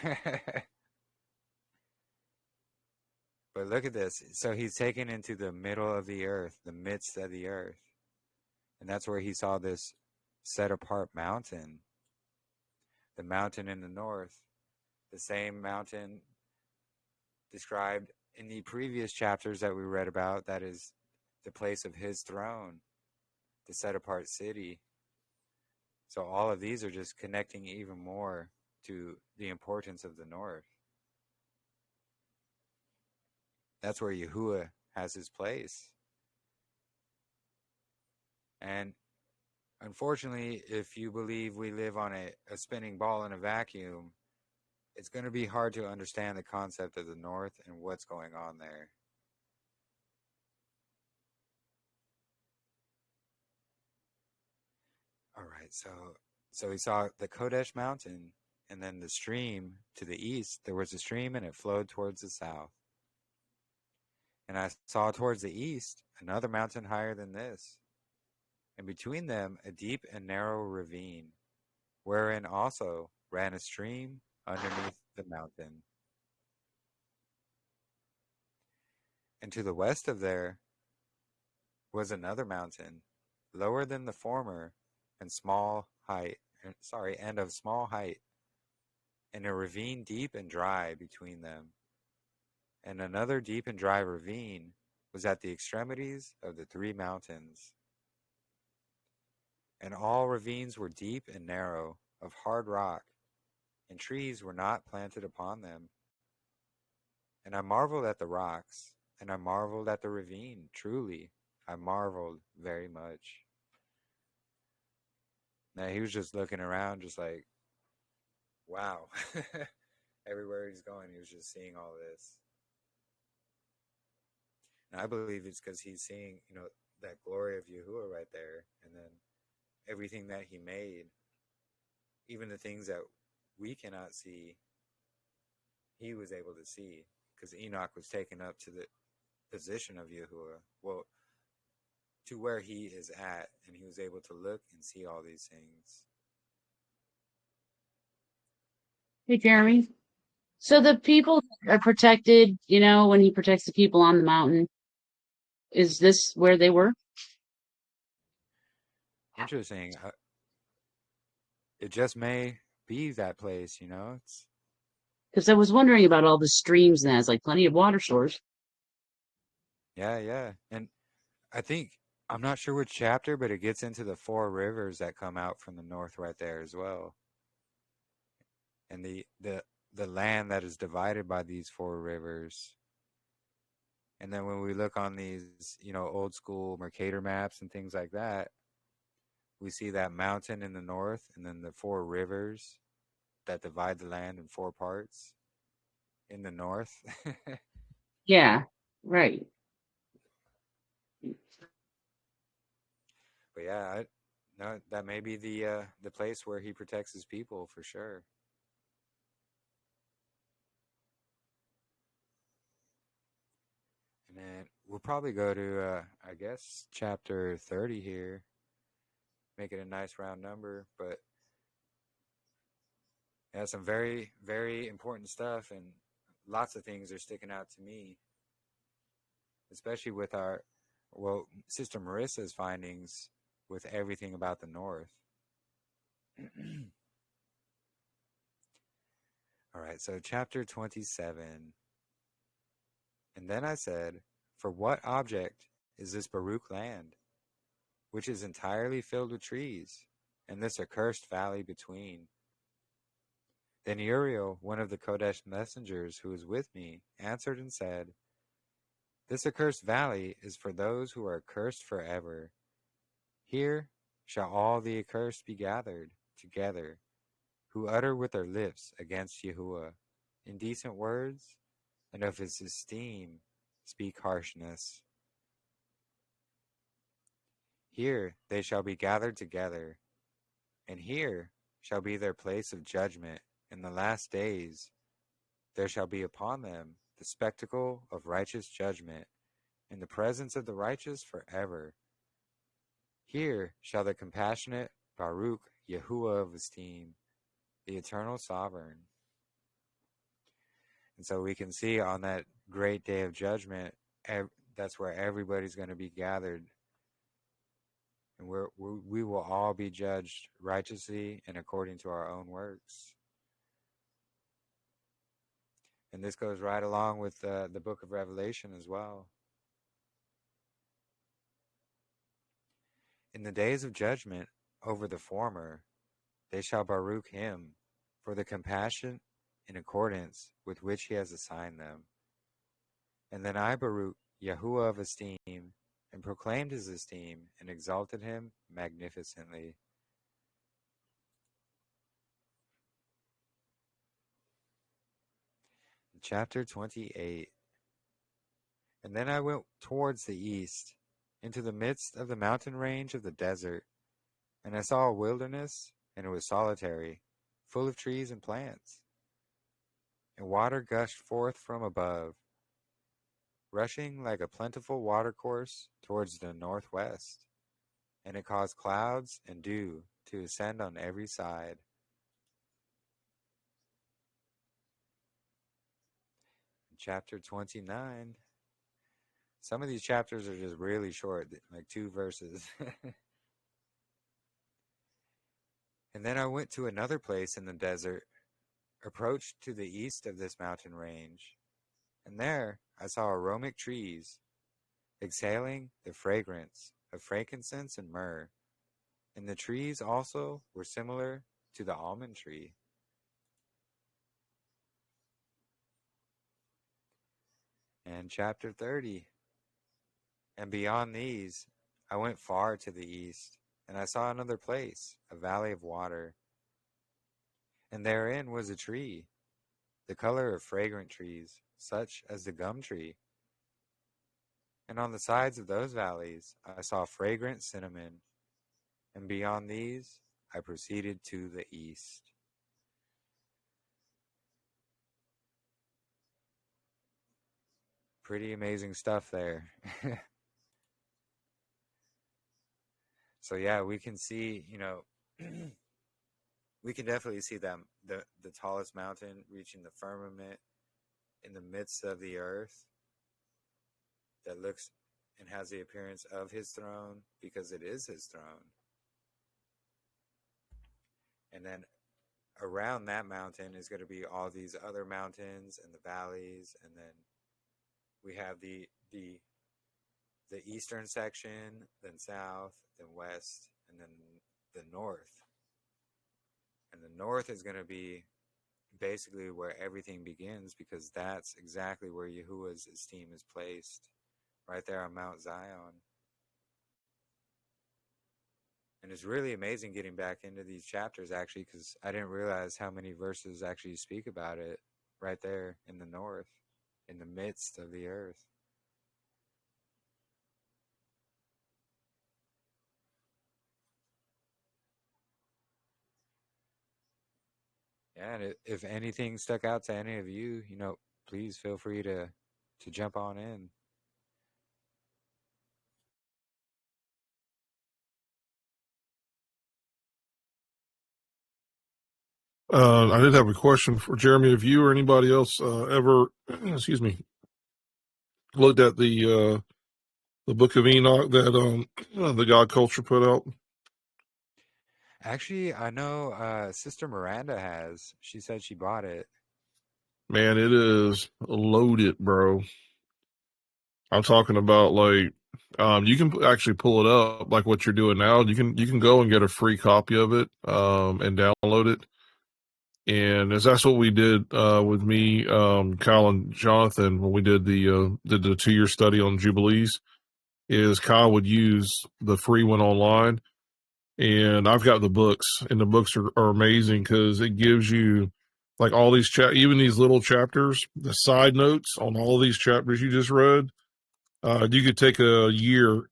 But look at this. So he's taken into the middle of the earth, the midst of the earth. And that's where he saw this set apart mountain. The mountain in the north. The same mountain described in the previous chapters that we read about, that is the place of his throne, the set apart city. So all of these are just connecting even more to the importance of the north. That's where Yahuah has his place. And unfortunately, if you believe we live on a spinning ball in a vacuum, it's going to be hard to understand the concept of the north and what's going on there. All right, so we saw the Kodesh mountain, and then the stream to the east. There was a stream, and it flowed towards the south. And I saw towards the east another mountain higher than this, and between them a deep and narrow ravine, wherein also ran a stream underneath the mountain. And to the west of there was another mountain, lower than the former, and and of small height, and a ravine deep and dry between them. And another deep and dry ravine was at the extremities of the three mountains. And all ravines were deep and narrow, of hard rock, and trees were not planted upon them. And I marveled at the rocks, and I marveled at the ravine. Truly, I marveled very much. Now he was just looking around, just like, wow. Everywhere he's going, he was just seeing all this. And I believe it's because he's seeing, that glory of Yahuah right there, and then everything that he made, even the things that we cannot see, he was able to see, because Enoch was taken up to the position of Yahuah, well, to where he is at, and he was able to look and see all these things. Hey, Jeremy. So the people are protected, when he protects the people on the mountain. Is this where they were? interesting. It just may be that place, you know? Because I was wondering about all the streams and that. It's like plenty of water source. Yeah. And I think, I'm not sure which chapter, but it gets into the 4 rivers that come out from the north right there as well. And the land that is divided by these 4 rivers. And then when we look on these, old school Mercator maps and things like that, we see that mountain in the north and then the 4 rivers that divide the land in 4 parts in the north. Yeah, right. But yeah, no, that may be the place where he protects his people for sure. And then we'll probably go to, I guess, chapter 30 here. Make it a nice round number. But yeah, some very, very important stuff. And lots of things are sticking out to me. Especially with Sister Marissa's findings with everything about the North. All right, so chapter 27. And then I said, for what object is this Baruch land, which is entirely filled with trees, and this accursed valley between? Then Uriel, one of the Kodesh messengers who was with me, answered and said, this accursed valley is for those who are cursed forever. Here shall all the accursed be gathered together, who utter with their lips against Yahuah indecent words, and of his esteem speak harshness. Here they shall be gathered together, and here shall be their place of judgment. In the last days there shall be upon them the spectacle of righteous judgment, in the presence of the righteous forever. Here shall the compassionate Baruch Yahuah of esteem, the eternal sovereign. And so we can see on that great day of judgment, that's where everybody's going to be gathered. And we will all be judged righteously and according to our own works. And this goes right along with the book of Revelation as well. In the days of judgment over the former, they shall Baruch him for the compassion in accordance with which he has assigned them. And then I Baruch Yahuah of esteem, and proclaimed his esteem, and exalted him magnificently. Chapter 28. And then I went towards the east, into the midst of the mountain range of the desert, and I saw a wilderness, and it was solitary, full of trees and plants. And water gushed forth from above, rushing like a plentiful watercourse towards the northwest, and it caused clouds and dew to ascend on every side. Chapter 29. Some of these chapters are just really short, like 2 verses. And then I went to another place in the desert, approached to the east of this mountain range, and there I saw aromatic trees, exhaling the fragrance of frankincense and myrrh, and the trees also were similar to the almond tree. And chapter 30. And beyond these, I went far to the east, and I saw another place, a valley of water. And therein was a tree, the color of fragrant trees, such as the gum tree. And on the sides of those valleys I saw fragrant cinnamon, and beyond these I proceeded to the east. Pretty amazing stuff there. So yeah, we can see, we can definitely see them, the tallest mountain reaching the firmament in the midst of the earth that looks and has the appearance of his throne because it is his throne. And then around that mountain is going to be all these other mountains and the valleys, and then we have the eastern section, then south, then west, and then the north. And the north is going to be basically where everything begins, because that's exactly where Yahuah's esteem is placed, right there on Mount Zion. And it's really amazing getting back into these chapters, actually, because I didn't realize how many verses actually speak about it right there in the north, in the midst of the earth. Yeah, and if anything stuck out to any of you, please feel free to jump on in. I did have a question for Jeremy. Have you or anybody else ever, excuse me, looked at the Book of Enoch that the God Culture put out? Actually, I know Sister Miranda has. She said she bought it. Man, it is loaded, bro. I'm talking about like you can actually pull it up like what you're doing now. You can go and get a free copy of it and download it. And that's what we did with me, Kyle and Jonathan when we did the 2-year study on Jubilees. Is Kyle would use the free one online, and I've got the books, and the books are amazing because it gives you like all these even these little chapters, the side notes on all of these chapters you just read. You could take a year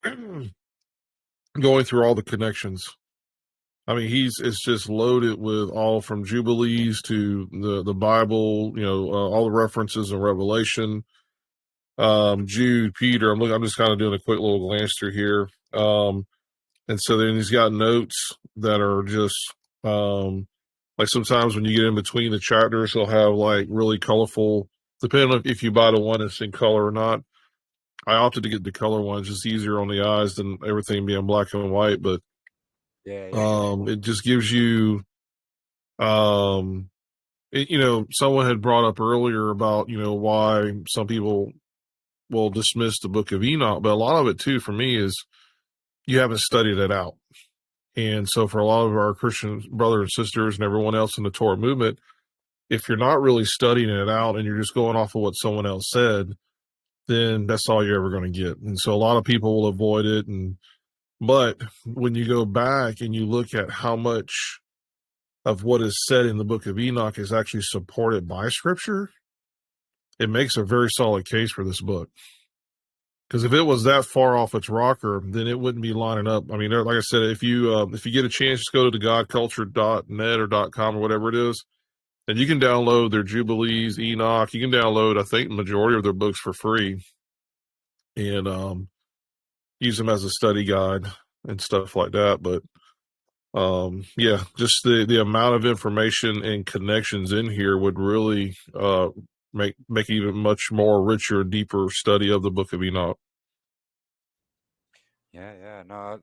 going through all the connections. I mean, it's just loaded with all from Jubilees to the Bible, all the references in Revelation, Jude, Peter. I'm just kind of doing a quick little glance through here. And so then he's got notes that are just, like sometimes when you get in between the chapters, he'll have like really colorful, depending on if you buy the one that's in color or not. I opted to get the color ones, just easier on the eyes than everything being black and white, but Yeah. it just gives you, someone had brought up earlier about, why some people will dismiss the Book of Enoch, but a lot of it too, for me, is you haven't studied it out. And so for a lot of our Christian brothers and sisters and everyone else in the Torah movement, if you're not really studying it out and you're just going off of what someone else said, then that's all you're ever going to get. And so a lot of people will avoid it. But when you go back and you look at how much of what is said in the Book of Enoch is actually supported by Scripture, it makes a very solid case for this book. Because if it was that far off its rocker, then it wouldn't be lining up. I mean, like I said, if you get a chance, just go to thegodculture.net or .com or whatever it is, and you can download their Jubilees, Enoch. You can download, I think, the majority of their books for free, and use them as a study guide and stuff like that. But yeah, just the amount of information and connections in here would really make even much more richer, deeper study of the Book of Enoch. Yeah. No,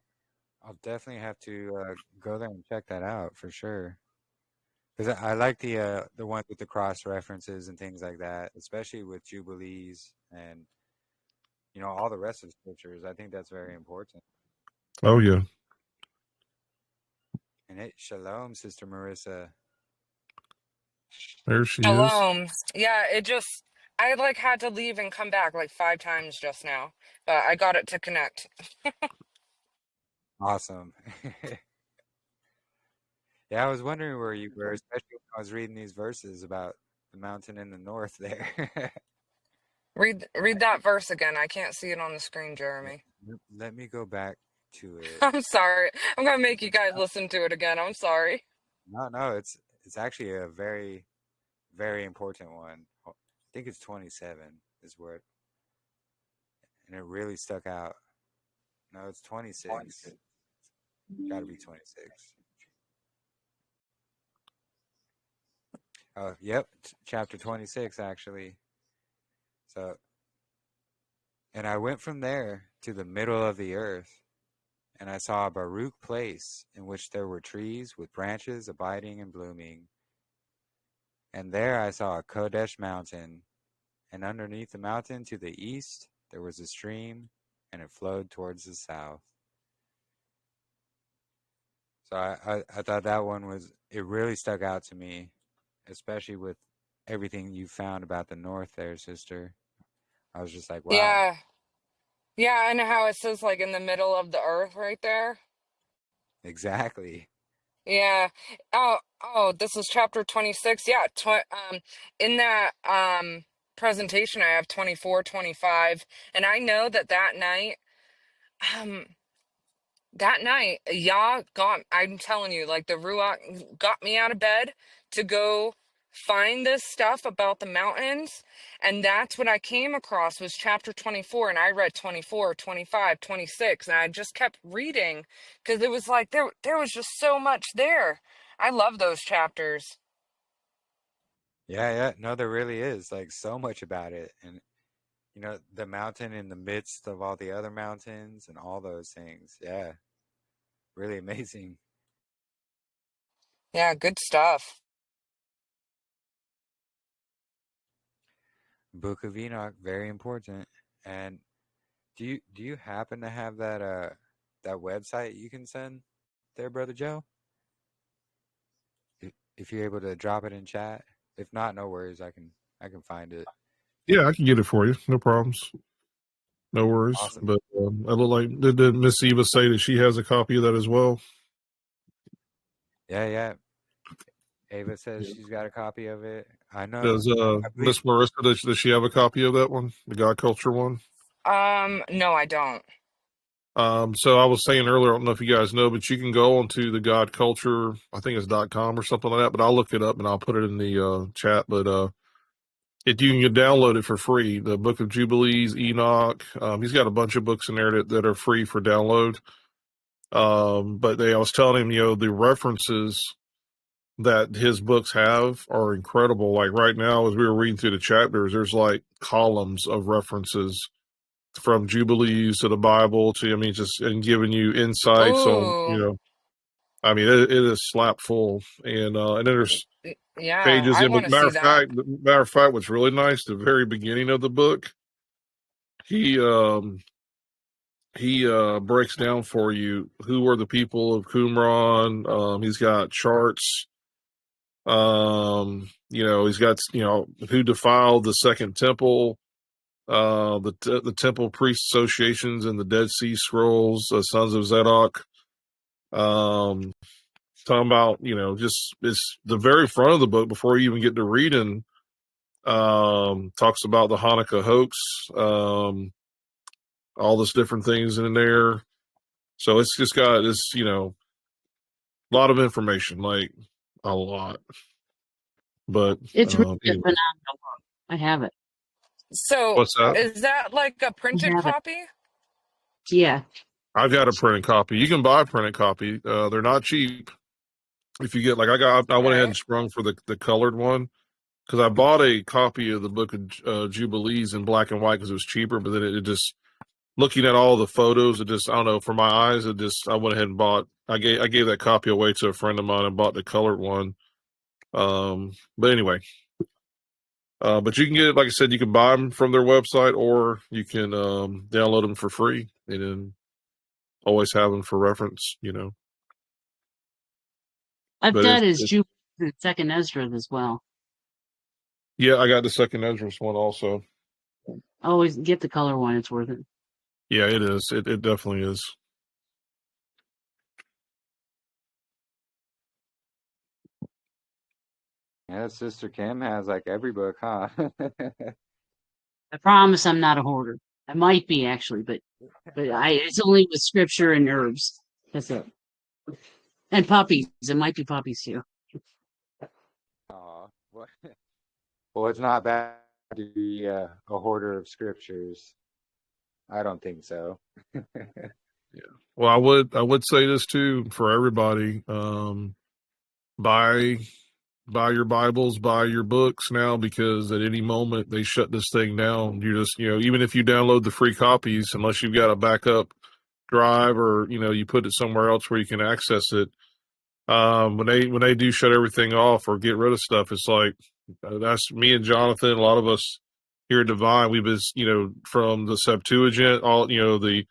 I'll definitely have to go there and check that out for sure. Because I like the ones with the cross references and things like that, especially with Jubilees and all the rest of the scriptures. I think that's very important. Oh yeah. And hey, shalom, Sister Marissa. There she is. Shalom. Yeah, I like had to leave and come back like 5 times just now, but I got it to connect. Awesome. Yeah, I was wondering where you were, especially when I was reading these verses about the mountain in the north there. Read that verse again. I can't see it on the screen, Jeremy. Let me go back to it. I'm sorry. I'm gonna make you guys listen to it again. I'm sorry. No, it's actually a very, very important one. I think it's 27 is where and it really stuck out. No, it's 26. Got to be 26. Oh, yep, chapter 26 actually. So, and I went from there to the middle of the earth, and I saw a Baruch place in which there were trees with branches abiding and blooming. And there I saw a Kodesh mountain, and underneath the mountain to the east there was a stream, and it flowed towards the south. So I thought that one it really stuck out to me, especially with everything you found about the north there, sister. I was just like, wow. Yeah. Yeah, and how it says like in the middle of the earth right there. Exactly. Yeah. Oh, this is chapter 26. Yeah, in that presentation I have 24, 25, and I know that night um I'm telling you, like the Ruach got me out of bed to go find this stuff about the mountains. And that's what I came across was chapter 24. And I read 24, 25, 26. And I just kept reading because it was like there was just so much there. I love those chapters. Yeah. No, there really is like so much about it. And, the mountain in the midst of all the other mountains and all those things. Yeah. Really amazing. Yeah, good stuff. Book of Enoch, very important. And do you happen to have that website you can send there, Brother Joe? If you're able to drop it in chat. If not, no worries. I can find it. Yeah, I can get it for you. No problems. No worries. Awesome. But I look like did Miss Eva say that she has a copy of that as well? Yeah. Ava says she's got a copy of it. I know. Does Miss Marissa does she have a copy of that one, the God Culture one? No, I don't. So I was saying earlier, I don't know if you guys know, but you can go onto the God Culture, I think it's .com or something like that, but I'll look it up and I'll put it in the chat. But you can download it for free. The Book of Jubilees, Enoch. He's got a bunch of books in there that are free for download. But I was telling him, the references that his books have are incredible. Like right now, as we were reading through the chapters, there's like columns of references from Jubilees to the Bible to, just and giving you insights on, Ooh. it is slap full. And then there's Yeah, pages I in. want to Matter see of that. fact, what's really nice, the very beginning of the book, he breaks down for you who were the people of Qumran. He's got charts. He's got who defiled the second temple, the temple priest associations and the Dead Sea Scrolls, sons of Zadok. Talking about just it's the very front of the book before you even get to reading. Talks about the Hanukkah hoax. All this different things in there. So it's just got this, a lot of information, like a lot. But It's really a anyway. phenomenal book. I have it. So What's that? is that like a printed copy? Yeah. I've got a printed copy. You can buy a printed copy. They're not cheap. If you get I went ahead and sprung for the colored one because I bought a copy of the Book of Jubilees in black and white because it was cheaper. But then it just looking at all the photos, I don't know, for my eyes, I went ahead and bought. I gave that copy away to a friend of mine and bought the colored one. But anyway, but you can get it, like I said, you can buy them from their website or you can download them for free and then always have them for reference. I've got his Jubilee and second Ezra as well. Yeah, I got the second Ezra one also. Always get the color one; it's worth it. Yeah, it is. It definitely is. Yeah, Sister Kim has like every book, huh? I promise I'm not a hoarder. I might be actually, but it's only with scripture and herbs. That's it. And puppies. It might be puppies too. Aw, well, it's not bad to be a hoarder of scriptures. I don't think so. Yeah. Well, I would say this too for everybody. Buy your Bibles, buy your books now, because at any moment they shut this thing down. You just, even if you download the free copies, unless you've got a backup drive, or you put it somewhere else where you can access it. When they do shut everything off or get rid of stuff, it's like that's me and Jonathan. A lot of us here at Divine, we've been from the Septuagint, all the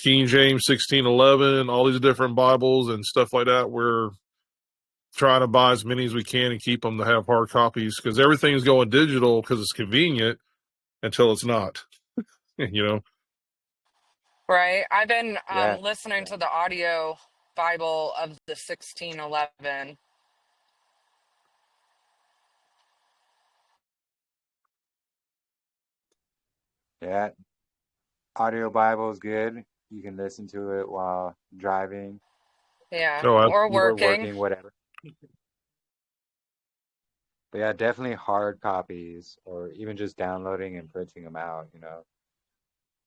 King James 1611, all these different Bibles and stuff like that. We're trying to buy as many as we can and keep them to have hard copies, because everything's going digital because it's convenient until it's not. Right. I've been Yeah, listening to the audio Bible of the 1611. yeah. Audio Bible is good. You can listen to it while driving Yeah. Oh, Or or working. working, whatever. But yeah, definitely hard copies, or even just downloading and printing them out,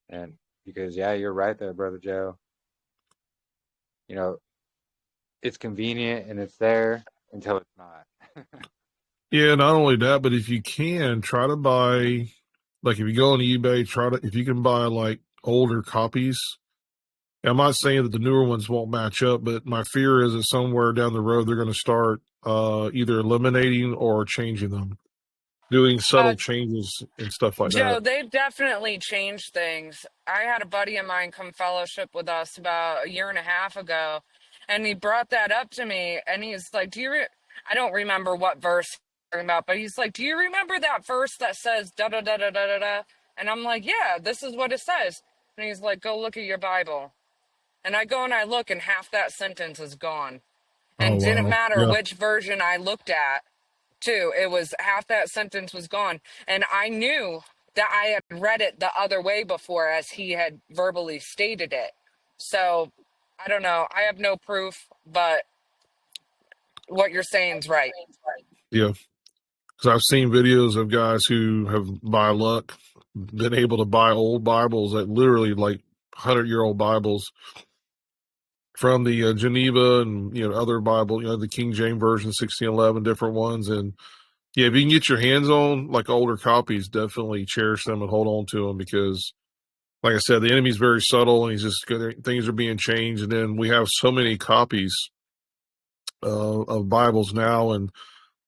And because, yeah, you're right there, Brother Joe. It's convenient and it's there until it's not. yeah. Not only that, but if you can try to buy, like if you go on eBay, if you can buy like older copies. I'm not saying that the newer ones won't match up, but my fear is that somewhere down the road they're going to start either eliminating or changing them, doing Uh, subtle changes and stuff like Joe, that. they've definitely changed things. I had a buddy of mine come fellowship with us about a year and a half ago, and he brought that up to me, and he's like, I don't remember what verse he's talking about, but he's like, do you remember that verse that says da da da da da da da? And I'm like, yeah, this is what it says. And he's like, go look at your Bible. And I go and I look, and half that sentence is gone. Oh And didn't wow, matter yeah, which version I looked at, too. It was half that sentence was gone. And I knew that I had read it the other way before, as he had verbally stated it. So I don't know. I have no proof, but what you're saying is right. yeah. Because I've seen videos of guys who have, by luck, been able to buy old Bibles that literally like 100-year-old Bibles from the Geneva and other Bible, the King James version, 1611, different ones, and yeah, if you can get your hands on like older copies, definitely cherish them and hold on to them, because, like I said, the enemy's very subtle and he's just things are being changed, and then we have so many copies of Bibles now, and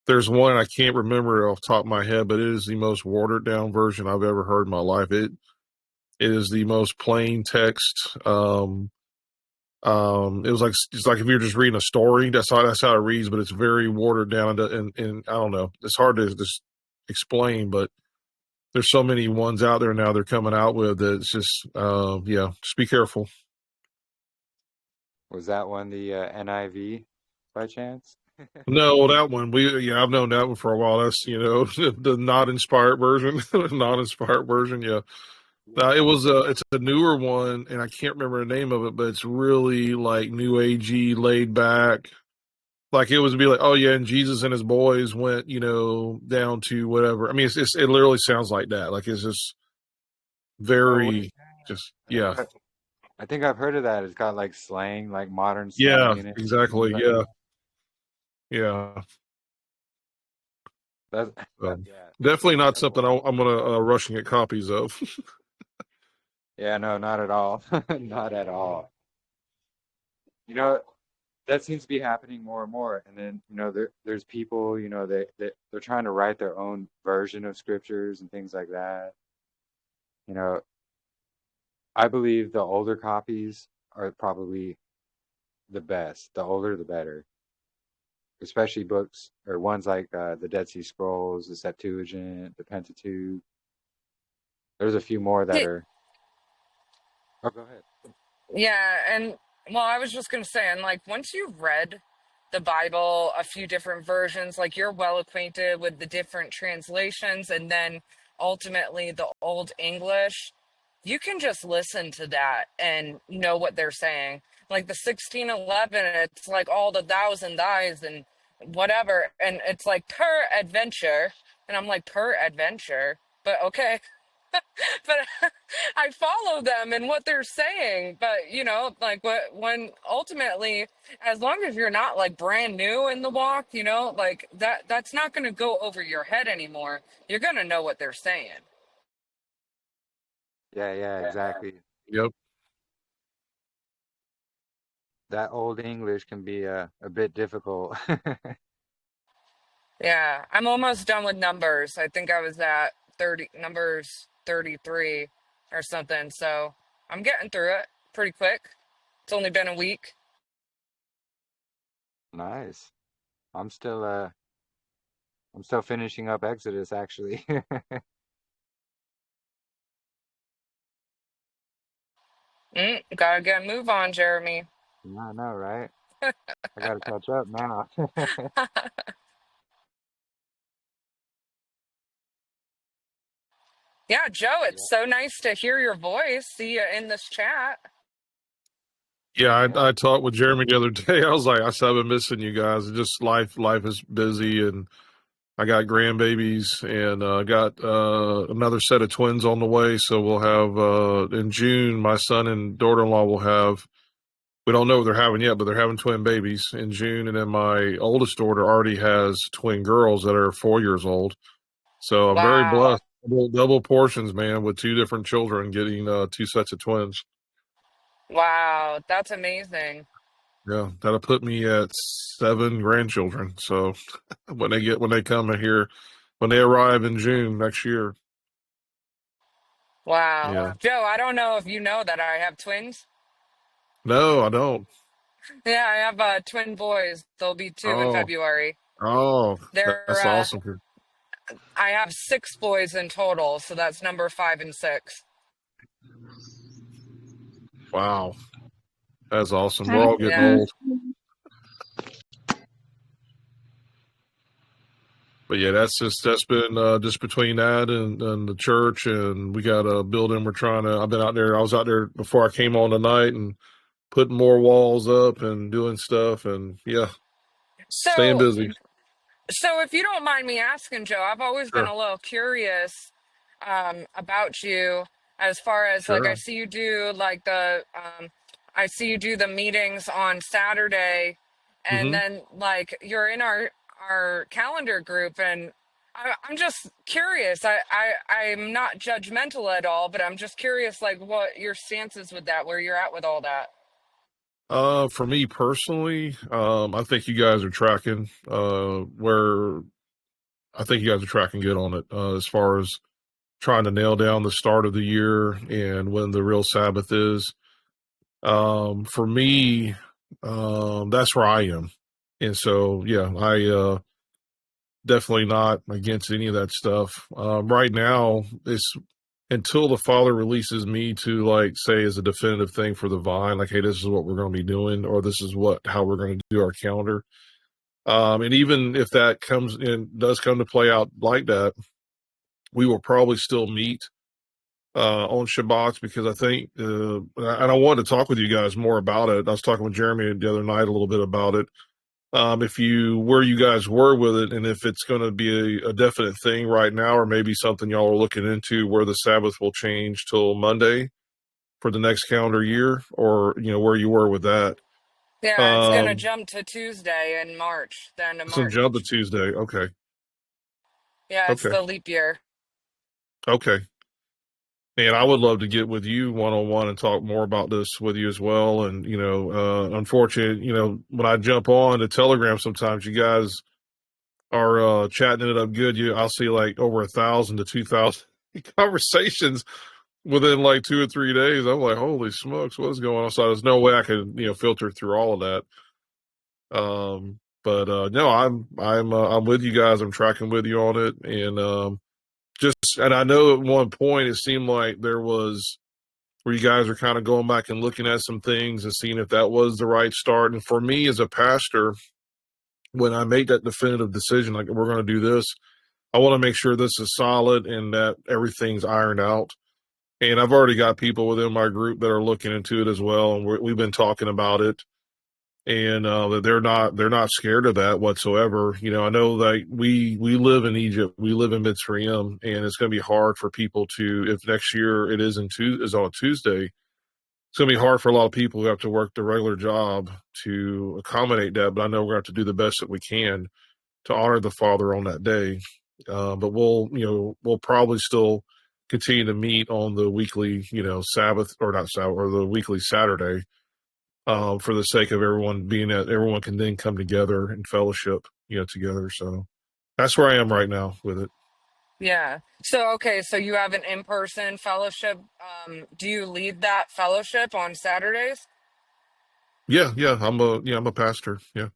there's one I can't remember off the top of my head, but it is the most watered down version I've ever heard in my life. It is the most plain text. It was like it's like if you're just reading a story. That's how it reads, but it's very watered down, and I don't know. It's hard to just explain, but there's so many ones out there now they're coming out with that it's just yeah, just be careful. Was that one the NIV by chance? No, that one I've known that one for a while. That's the not inspired version, not inspired version. Yeah, it was it's a newer one, and I can't remember the name of it, but it's really like new agey, laid back. Like it was be like, oh yeah, and Jesus and his boys went, down to whatever. I mean, it literally sounds like that. Like it's just Oh, very, just I think yeah, I think I've heard of that. It's got like slang, like modern yeah, slang in it. exactly, yeah, yeah. That's, yeah, Definitely not something I'm gonna rush and get copies of. yeah, no, not at all, not at all. You know, that seems to be happening more and more. And then, there's people, they're trying to write their own version of scriptures and things like that. You know, I believe the older copies are probably the best. The older, the better. Especially books or ones like the Dead Sea Scrolls, the Septuagint, the Pentateuch. There's a few more that are. Oh, go ahead. Yeah, and well, I was just gonna say, and like once you've read the Bible, a few different versions, like you're well acquainted with the different translations, and then ultimately the Old English, you can just listen to that and know what they're saying. Like the 1611, it's like all the thous and thys and whatever, and it's like per adventure, and I'm like per adventure, but okay. But I follow them and what they're saying. But like when ultimately, as long as you're not like brand new in the walk, like that's not going to go over your head anymore. You're going to know what they're saying. Yeah, yeah, exactly. Yep. that old English can be a bit difficult. Yeah, I'm almost done with numbers. I think I was at numbers 33 or something. So I'm getting through it pretty quick. It's only been a week. Nice. I'm still finishing up Exodus actually. Gotta get a move on, Jeremy. Yeah, I know, right? I gotta catch up now. Yeah, Joe, Yeah. it's so nice to hear your voice, see you in this chat. Yeah, Yeah. I talked with Jeremy the other day. I was like, I said, I've been missing you guys. It's just life is busy, and I got grandbabies, and got another set of twins on the way. So we'll have in June, my son and daughter-in-law will have. We don't know what they're having yet, but they're having twin babies in June. And then my oldest daughter already has twin girls that are 4 years old. So I'm very Wow. blessed. Double portions, man, with two different children getting two sets of twins. Wow, that's amazing. Yeah, that'll put me at 7 grandchildren. So when they come in here, when they arrive in June next year. Wow. Yeah. Joe, I don't know if you know that I have twins. No, I don't. Yeah, I have twin boys. They'll be 2 in Oh, February. that's They're awesome. I have 6 boys in total, so that's number 5 and 6. Wow. That's awesome. We're I all getting Yeah. old. But yeah, that's been just between that and the church, and we got a building I've been out there. I was out there before I came on tonight and putting more walls up and doing stuff, and yeah, staying So busy. So, if you don't mind me asking, Joe, I've always been Sure. a little curious about you as far as like Sure. I see you do the meetings on Saturday, and Mm-hmm. then like you're in our calendar group, and I'm just curious. I'm not judgmental at all, but I'm just curious, like what your stance is with that, where you're at with all that. For me personally, I think you guys are tracking where I think you guys are tracking good on it as far as trying to nail down the start of the year and when the real Sabbath is. For me, that's where I am. And so, yeah, I definitely not against any of that stuff. Right now, it's until the Father releases me to like say as a definitive thing for the vine, like, hey, this is what we're going to be doing, or this is how we're going to do our calendar. And even if that does come to play out like that, we will probably still meet on Shabbats, because I think, and I wanted to talk with you guys more about it. I was talking with Jeremy the other night a little bit about it. Where you guys were with it, and if it's going to be a definite thing right now, or maybe something y'all are looking into where the Sabbath will change till Monday for the next calendar year, or, where you were with that. Yeah, it's gonna jump to Tuesday in March, the end of So March. jump to Tuesday. Okay. Yeah, it's Okay. the leap year. Okay. And I would love to get with you one-on-one and talk more about this with you as well. And, unfortunately, when I jump on the Telegram, sometimes you guys are chatting it up good. I'll see like over 1,000 to 2,000 conversations within like 2 or 3 days. I'm like, holy smokes, what's going on? So there's no way I could, filter through all of that. But no, I'm with you guys. I'm tracking with you on it. And and I know at one point it seemed like there was where you guys are kind of going back and looking at some things and seeing if that was the right start. And for me as a pastor, when I make that definitive decision, like we're going to do this, I want to make sure this is solid and that everything's ironed out. And I've already got people within my group that are looking into it as well, and we've been talking about it. And that they're not scared of that whatsoever. I know that we live in Egypt, we live in Mitzrayim, and it's going to be hard for people if next year it is on a Tuesday. It's going to be hard for a lot of people who have to work the regular job to accommodate that. But I know we're going to have to do the best that we can to honor the Father on that day. But we'll probably still continue to meet on the weekly, Sabbath, or not Sabbath, or the weekly Saturday. for the sake of everyone being at, everyone can then come together and fellowship, together. So that's where I am right now with it. Yeah. So, okay, so you have an in-person fellowship. Do you lead that fellowship on Saturdays? Yeah. I'm a pastor. Yeah.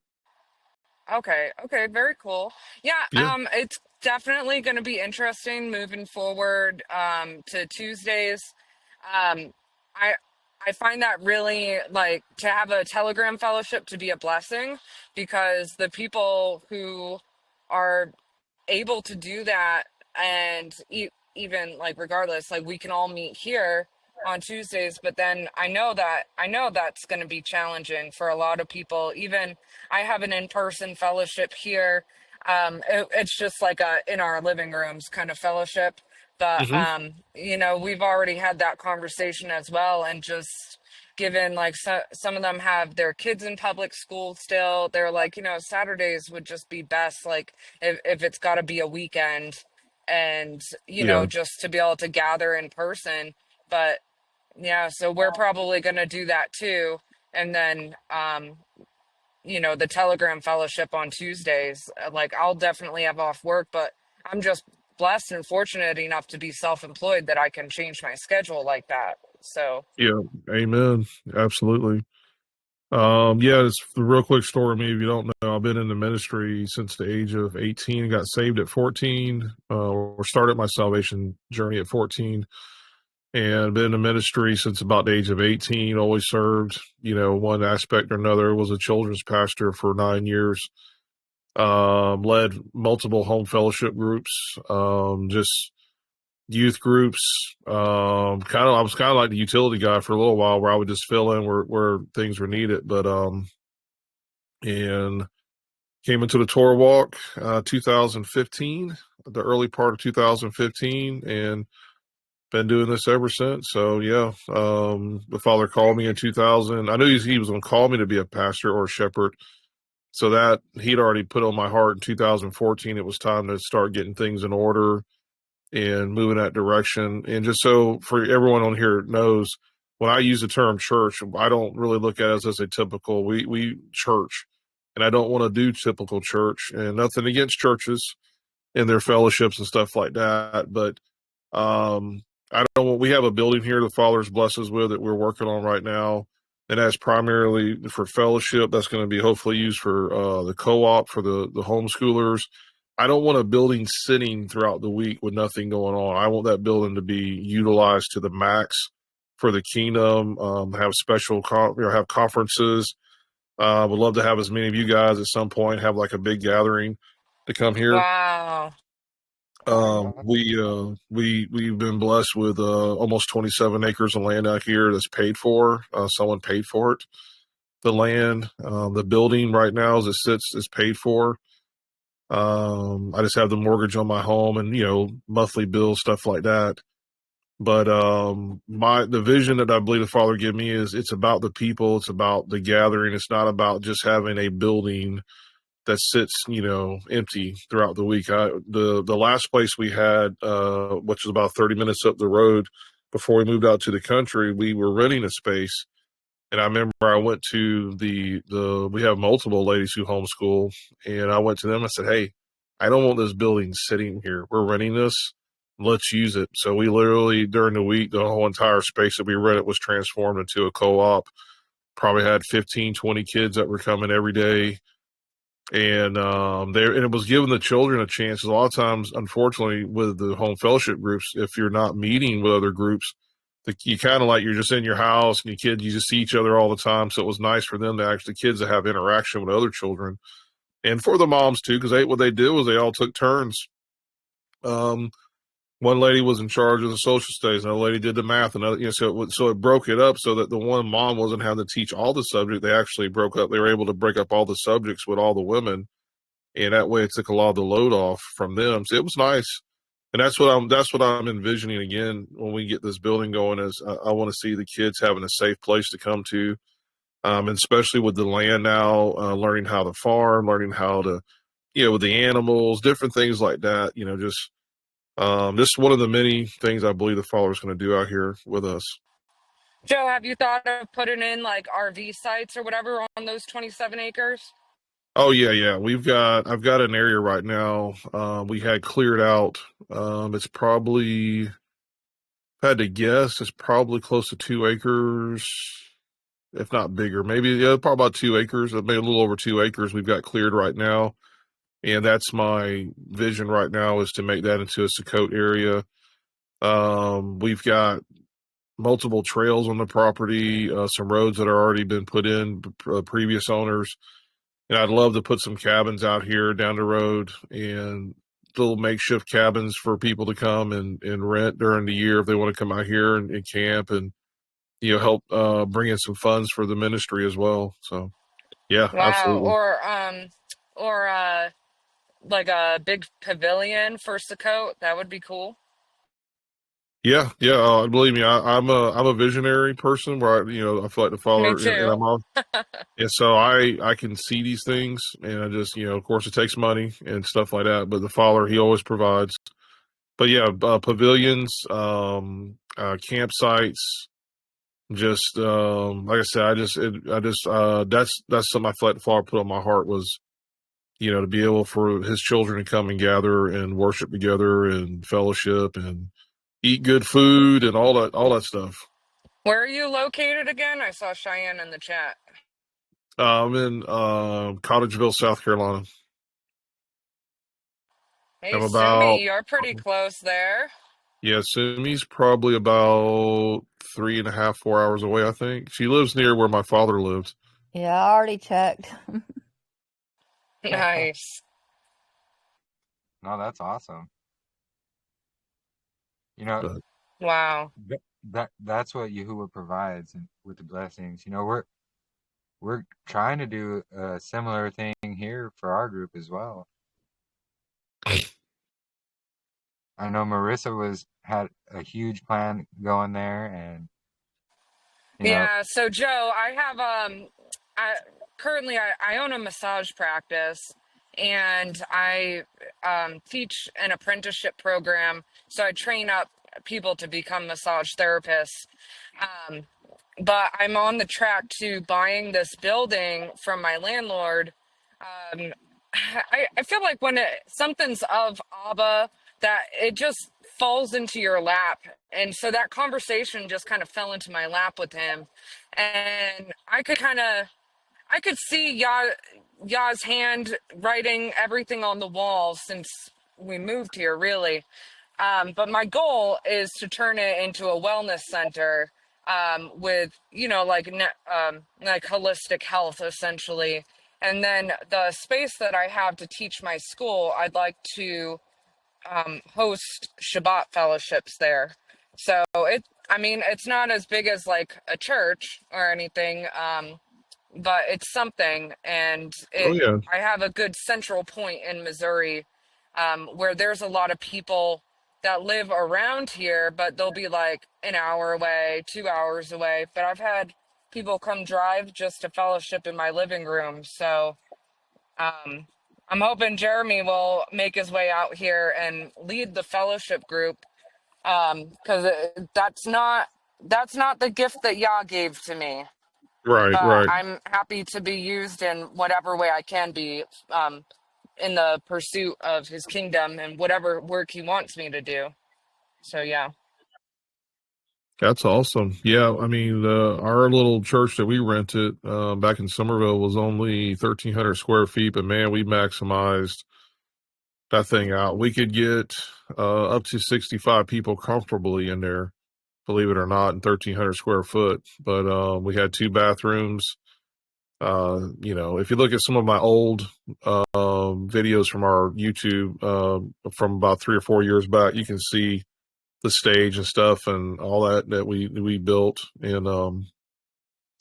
Okay, okay, very cool. Yeah, Yeah. it's definitely going to be interesting moving forward to Tuesdays. Um, I I find that really like to have a Telegram fellowship to be a blessing because the people who are able to do that and even like regardless like we can all meet here on Tuesdays, but then I know that's going to be challenging for a lot of people. Even I have an in-person fellowship here. It's just like a in our living rooms kind of fellowship, but Hmm. we've already had that conversation as well, and just given like some of them have their kids in public school still, they're like, Saturdays would just be best, like if it's got to be a weekend, and Yeah. just to be able to gather in person. But yeah, so we're probably going to do that too. And then the Telegram fellowship on Tuesdays, like I'll definitely have off work, but I'm just blessed and fortunate enough to be self-employed that I can change my schedule like that. So Yeah. Amen. Absolutely. Yeah, it's a real quick story. Maybe you don't know, I've been in the ministry since the age of 18, got saved at 14, or started my salvation journey at 14, and been in the ministry since about the age of 18, always served, one aspect or another. Was a children's pastor for 9 years, led multiple home fellowship groups, just youth groups. I was kind of like the utility guy for a little while where I would just fill in where things were needed. But, and came into the Torah Walk 2015, the early part of 2015, and been doing this ever since. So yeah, the Father called me in 2000. I knew he was going to call me to be a pastor or a shepherd, so that he'd already put on my heart in 2014. It was time to start getting things in order and moving that direction. And just so for everyone on here knows, when I use the term church, I don't really look at it as a typical we church, and I don't want to do typical church. And nothing against churches and their fellowships and stuff like that, but I don't want. We have a building here the Father's blessed us with that we're working on right now, and that's primarily for fellowship. That's going to be hopefully used for the co-op for the homeschoolers. I don't want a building sitting throughout the week with nothing going on. I want that building to be utilized to the max for the kingdom. Have special have conferences. Would love to have as many of you guys at some point have like a big gathering to come here. wow. We've been blessed with almost 27 acres of land out here that's paid for. Someone paid for it. The land, the building right now as it sits is paid for. I just have the mortgage on my home and monthly bills, stuff like that. But the vision that I believe the Father gave me is it's about the people, it's about the gathering. It's not about just having a building that sits, empty throughout the week. The last place we had, which was about 30 minutes up the road before we moved out to the country, we were renting a space. And I remember I went to we have multiple ladies who homeschool, and I went to them. I said, "Hey, I don't want this building sitting here. We're renting this. Let's use it." So we literally, during the week, the whole entire space that we rented was transformed into a co-op. Probably had 15, 20 kids that were coming every day. And it was giving the children a chance. A lot of times, unfortunately, with the home fellowship groups, if you're not meeting with other groups, you kind of like you're just in your house and you just see each other all the time. So it was nice for them the kids to have interaction with other children, and for the moms too, because what they did was they all took turns. One lady was in charge of the social studies, another lady did the math, so it broke it up so that the one mom wasn't having to teach all the subject. They actually broke up. They were able to break up all the subjects with all the women, and that way it took a lot of the load off from them. So it was nice, and that's what I'm envisioning again when we get this building going. Is I want to see the kids having a safe place to come to, and especially with the land now, learning how to farm, learning how to, with the animals, different things like that. This is one of the many things I believe the Father is going to do out here with us. Joe, have you thought of putting in like RV sites or whatever on those 27 acres? Oh yeah. I've got an area right now. We had cleared out. It's probably, if I had to guess, it's probably close to 2 acres, if not bigger. Maybe probably about 2 acres. Maybe a little over 2 acres. We've got cleared right now, and that's my vision right now is to make that into a Sukkot area. We've got multiple trails on the property, some roads that are already been put in previous owners. And I'd love to put some cabins out here down the road and little makeshift cabins for people to come and rent during the year if they want to come out here and camp and, help bring in some funds for the ministry as well. So, yeah, Wow. absolutely. Or like a big pavilion for Sukkot. That would be cool. Yeah. Believe me, I'm a visionary person where I feel like the Me Father, and too. I'm all. And so I can see these things, and I just, of course, it takes money and stuff like that. But the Father, He always provides. But yeah, pavilions, campsites, just like I said, that's something I feel like the Father put on my heart was, to be able for His children to come and gather and worship together and fellowship and eat good food and all that stuff. Where are you located again? I saw Cheyenne in the chat. I'm in Cottageville, South Carolina. Hey, I'm Sumi, about. you're pretty close there. Yeah, Sumi's probably about 3.5, 4 hours away, I think. She lives near where my father lived. Yeah, I already checked. Nice. No, that's awesome. You know, But Wow. that's what Yahuwah provides and with the blessings. We're trying to do a similar thing here for our group as well. I know Marissa had a huge plan going there, and Yeah, so Joe, I currently I own a massage practice and I teach an apprenticeship program. So I train up people to become massage therapists. Um, but I'm on the track to buying this building from my landlord. Um, I feel like when something's of Abba, that it just falls into your lap. And so that conversation just kind of fell into my lap with him. And I could see Yah's hand writing everything on the wall since we moved here, really. But my goal is to turn it into a wellness center with, like holistic health, essentially. And then the space that I have to teach my school, I'd like to host Shabbat fellowships there. So it's not as big as like a church or anything, but it's something. And oh yeah, I have a good central point in Missouri where there's a lot of people that live around here, but they'll be like an hour away, 2 hours away. But I've had people come drive just to fellowship in my living room. So um, I'm hoping Jeremy will make his way out here and lead the fellowship group because that's not the gift that Yah gave to me. But right. I'm happy to be used in whatever way I can be in the pursuit of his kingdom and whatever work he wants me to do. So, yeah. That's awesome. Yeah, I mean, our little church that we rented back in Somerville was only 1,300 square feet, but man, we maximized that thing out. We could get up to 65 people comfortably in there, believe it or not, in 1,300 square foot. But we had 2 bathrooms. If you look at some of my old videos from our YouTube from about 3 or 4 years back, you can see the stage and stuff and all that we built. And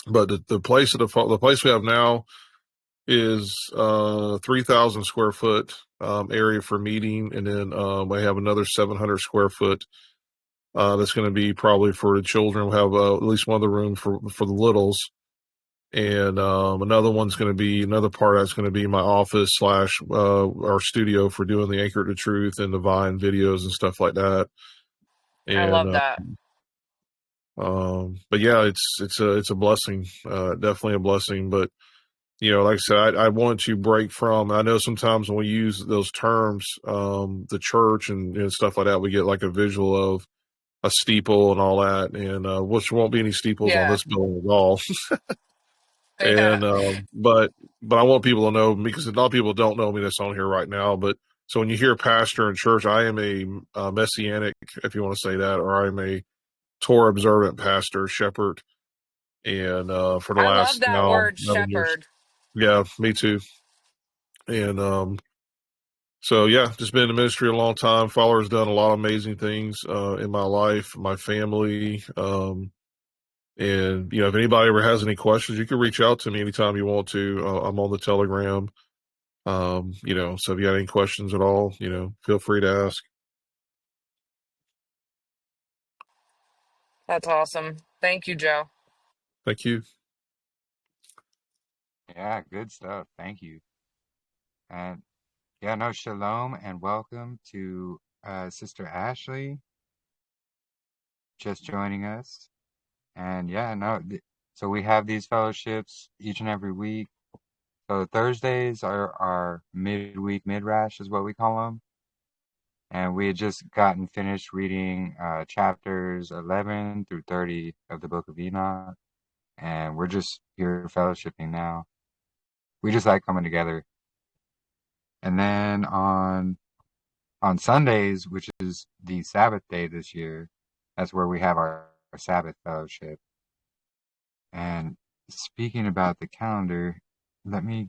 but the place we have now is 3,000 square foot area for meeting, and then we have another 700 square foot that's going to be probably for the children. We have at least one other room for the littles. And another part that's going to be my office / our studio for doing the Anchor to Truth and the Vine videos and stuff like that. I And love that. But yeah, it's a blessing, definitely a blessing. But like I said, I want to break from. I know sometimes when we use those terms, the church and stuff like that, we get like a visual of a steeple and all that, and which won't be any steeples on Yeah. this building at all. Yeah. And but I want people to know, because a lot of people don't know me that's on here right now. But so when you hear pastor in church, I am a messianic, if you want to say that, or I'm a Torah observant pastor, shepherd, and for the I love last that now word 11 years. shepherd. Yeah, me too. And so yeah, just been in the ministry a long time. Father's done a lot of amazing things in my life, my family. And if anybody ever has any questions, you can reach out to me anytime you want to. I'm on the Telegram. So if you have any questions at all, feel free to ask. That's awesome. Thank you, Joe. Thank you. Yeah, good stuff. Thank you. And yeah, no, shalom and welcome to Sister Ashley, just joining us. And yeah, no, so we have these fellowships each and every week. So Thursdays are our midweek Midrash is what we call them. And we had just gotten finished reading chapters 11 through 30 of the book of Enoch. And we're just here fellowshipping now. We just like coming together. And then on Sundays, which is the Sabbath day this year, that's where we have our Sabbath fellowship. And speaking about the calendar, let me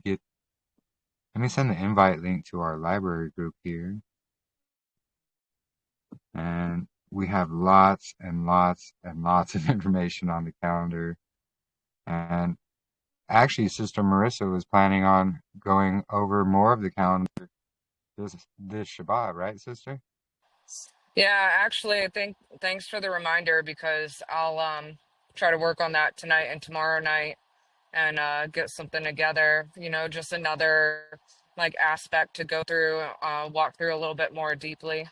send the invite link to our library group here. And we have lots and lots and lots of information on the calendar. And actually, Sister Marissa was planning on going over more of the calendar this Shabbat, right, Sister? Yeah, actually, thanks for the reminder, because I'll try to work on that tonight and tomorrow night, and get something together, just another like aspect to go through, walk through a little bit more deeply.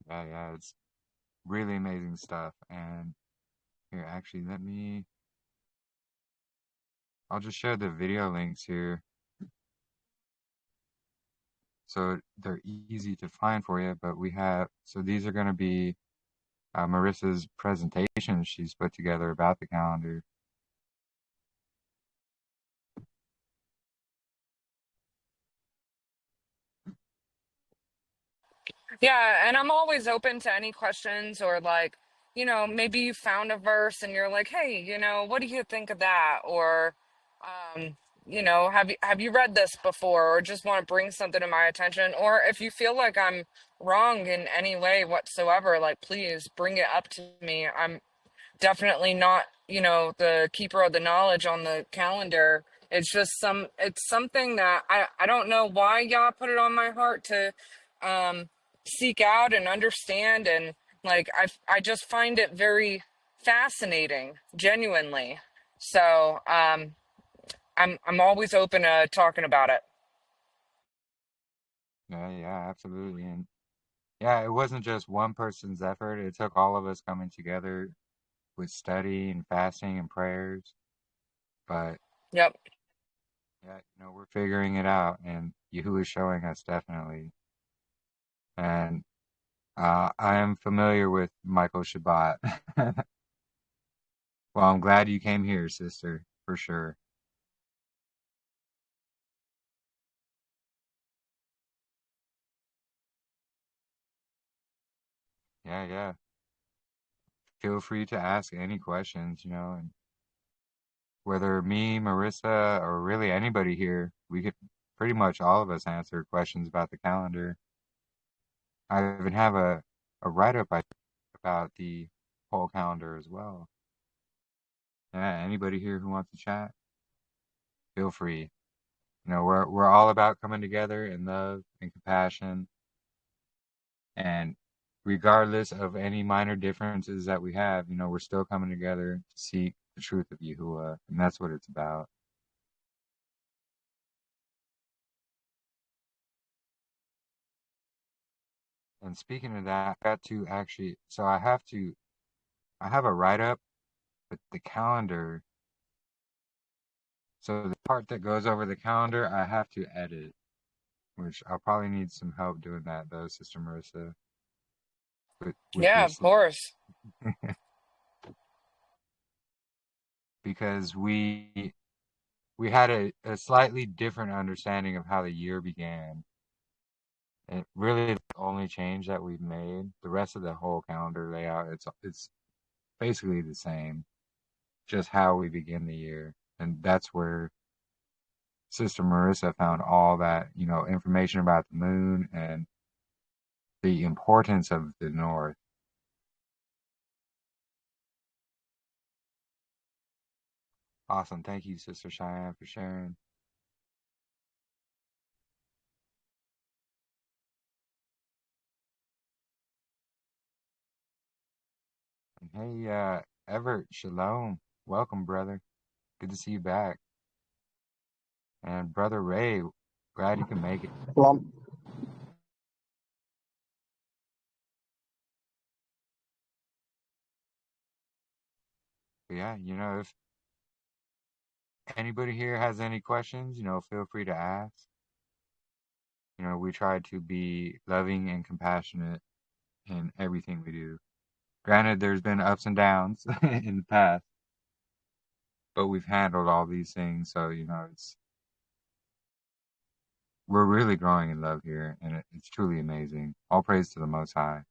Yeah, it's really amazing stuff. And here, actually, I'll just share the video links here. So they're easy to find for you, but so these are going to be Marissa's presentation she's put together about the calendar. Yeah, and I'm always open to any questions, or like, maybe you found a verse and you're like, hey, what do you think of that? Or, have you read this before, or just want to bring something to my attention? Or if you feel like I'm wrong in any way whatsoever, like, please bring it up to me. I'm definitely not, the keeper of the knowledge on the calendar. It's something that I don't know why Yah put it on my heart to um, seek out and understand. And like, I just find it very fascinating, genuinely. So I'm always open to talking about it. Yeah, absolutely. And yeah, it wasn't just one person's effort. It took all of us coming together with study and fasting and prayers. But Yep. yeah, we're figuring it out, and Yahuwah is showing us definitely. And I am familiar with Michael Shabbat. Well, I'm glad you came here, sister, for sure. Yeah. Feel free to ask any questions, and whether me, Marissa, or really anybody here, we could pretty much all of us answer questions about the calendar. I even have a write-up about the whole calendar as well. Yeah, anybody here who wants to chat, feel free. We're all about coming together in love and compassion, and regardless of any minor differences that we have, we're still coming together to seek the truth of Yahuwah, and that's what it's about. And speaking of that, I got to actually, so I have a write-up, but the calendar, so the part that goes over the calendar, I have to edit, which I'll probably need some help doing that though, Sister Marissa, with Yeah, your of course. because we had a slightly different understanding of how the year began. It really the only change that we've made. The rest of the whole calendar layout, it's basically the same, just how we begin the year. And that's where Sister Marissa found all that, information about the moon and the importance of the north. Awesome. Thank you, Sister Cheyenne, for sharing. And hey, Everett, Shalom. Welcome, brother. Good to see you back. And Brother Ray, glad you can make it. Shalom. But yeah, if anybody here has any questions, feel free to ask. We try to be loving and compassionate in everything we do. Granted, there's been ups and downs in the past, but we've handled all these things, so we're really growing in love here, and it's truly amazing. All praise to the Most High.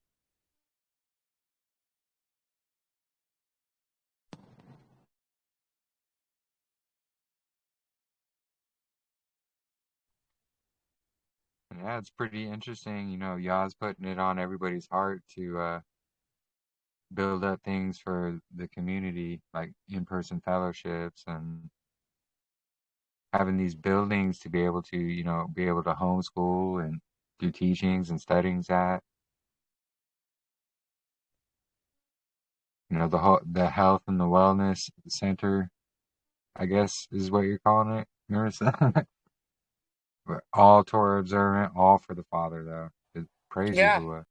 And yeah, it's pretty interesting. Yah's putting it on everybody's heart to build up things for the community, like in-person fellowships and having these buildings to be able to, be able to homeschool and do teachings and studyings at. The health and the wellness center, I guess is what you're calling it, Marissa. But all Torah observant, all for the Father, though. Praise Yeah. Yahuah.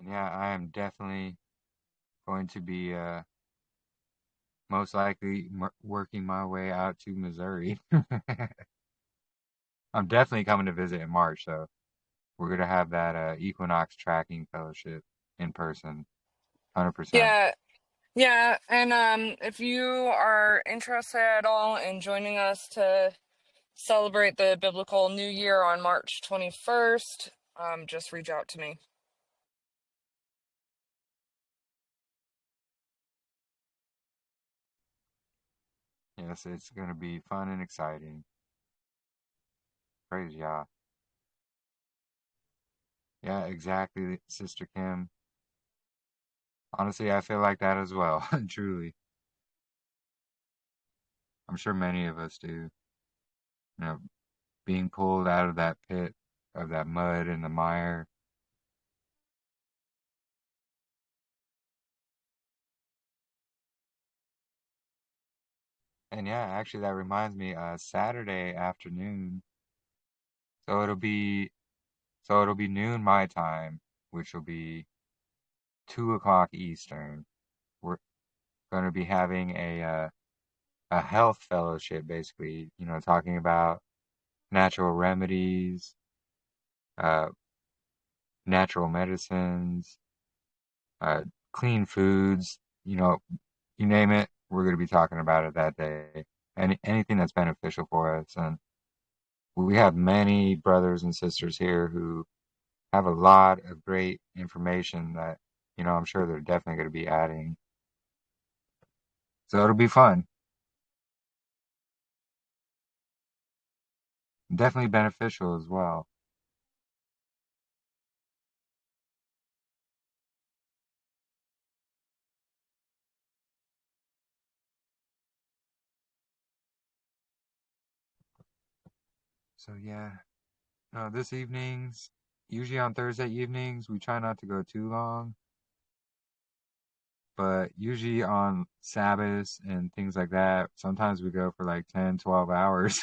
And yeah, I am definitely going to be most likely working my way out to Missouri. I'm definitely coming to visit in March, though. We're going to have that Equinox tracking fellowship in person, 100%. Yeah. Yeah. And if you are interested at all in joining us to celebrate the biblical New Year on March 21st, just reach out to me. Yes, it's going to be fun and exciting. Praise Yah. Yeah, exactly, Sister Kim. Honestly, I feel like that as well, truly. I'm sure many of us do. Being pulled out of that pit of that mud and the mire. And yeah, actually, that reminds me, Saturday afternoon. So it'll be noon my time, which will be 2 o'clock Eastern. We're going to be having a health fellowship, basically. Talking about natural remedies, uh, natural medicines, uh, clean foods. You name it, we're going to be talking about it that day. Anything that's beneficial for us, and we have many brothers and sisters here who have a lot of great information that, I'm sure they're definitely going to be adding. So it'll be fun. Definitely beneficial as well. So yeah, this evenings, usually on Thursday evenings, we try not to go too long. But usually on Sabbaths and things like that, sometimes we go for like 10, 12 hours.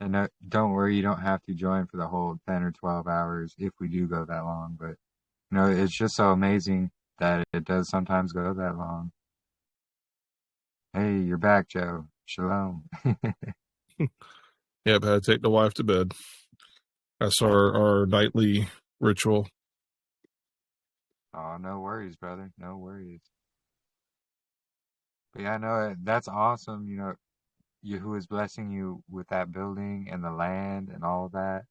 And no, don't worry, you don't have to join for the whole 10 or 12 hours if we do go that long. But, it's just so amazing that it does sometimes go that long. Hey, you're back, Joe. Shalom. Yeah, but I had to take the wife to bed. That's our nightly ritual. Oh, no worries, brother. No worries. But yeah, no, that's awesome. Yahuwah is blessing you with that building and the land and all of that.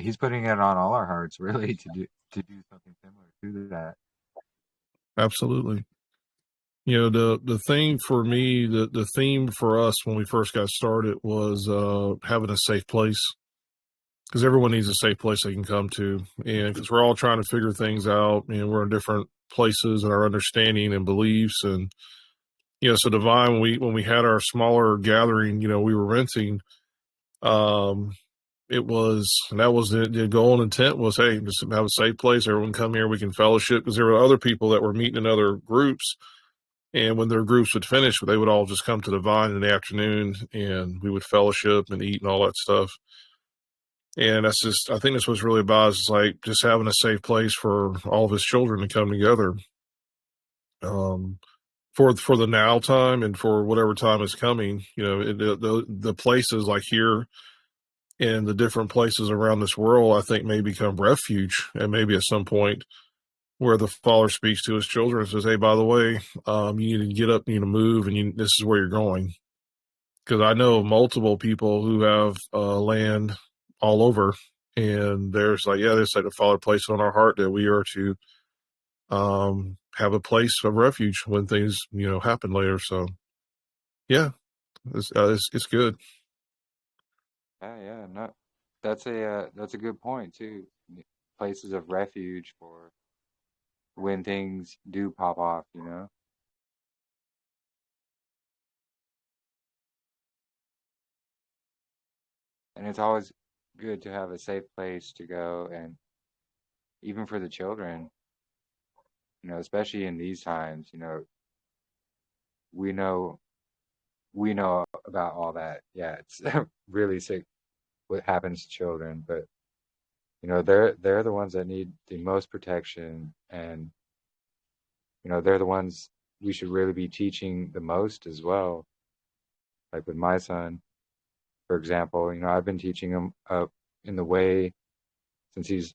He's putting it on all our hearts, really, to do something similar to that. Absolutely. The thing for me, the theme for us when we first got started was having a safe place, because everyone needs a safe place they can come to, and because we're all trying to figure things out, and we're in different places in our understanding and beliefs, and so Divine, when we had our smaller gathering, we were renting. It was, and that was the goal and intent was, hey, just have a safe place. Everyone come here, we can fellowship, because there were other people that were meeting in other groups. And when their groups would finish, they would all just come to the Vine in the afternoon, and we would fellowship and eat and all that stuff. And I think that's what's really about, is like just having a safe place for all of his children to come together, for the now time and for whatever time is coming. The places like here and the different places around this world, I think, may become refuge, and maybe at some point where the Father speaks to his children and says, hey, by the way, you need to get up, you need to move, and this is where you're going. Because I know multiple people who have land all over, and there's like, the Father placed it on our heart that we are to have a place of refuge when things, happen later. So, yeah, it's good. Yeah, no, that's a good point too. Places of refuge for when things do pop off. And it's always good to have a safe place to go, and even for the children, especially in these times, we know about all that. Yeah, it's really sick what happens to children, but they're the ones that need the most protection, and they're the ones we should really be teaching the most as well. Like with my son, for example, I've been teaching him up in the way since he's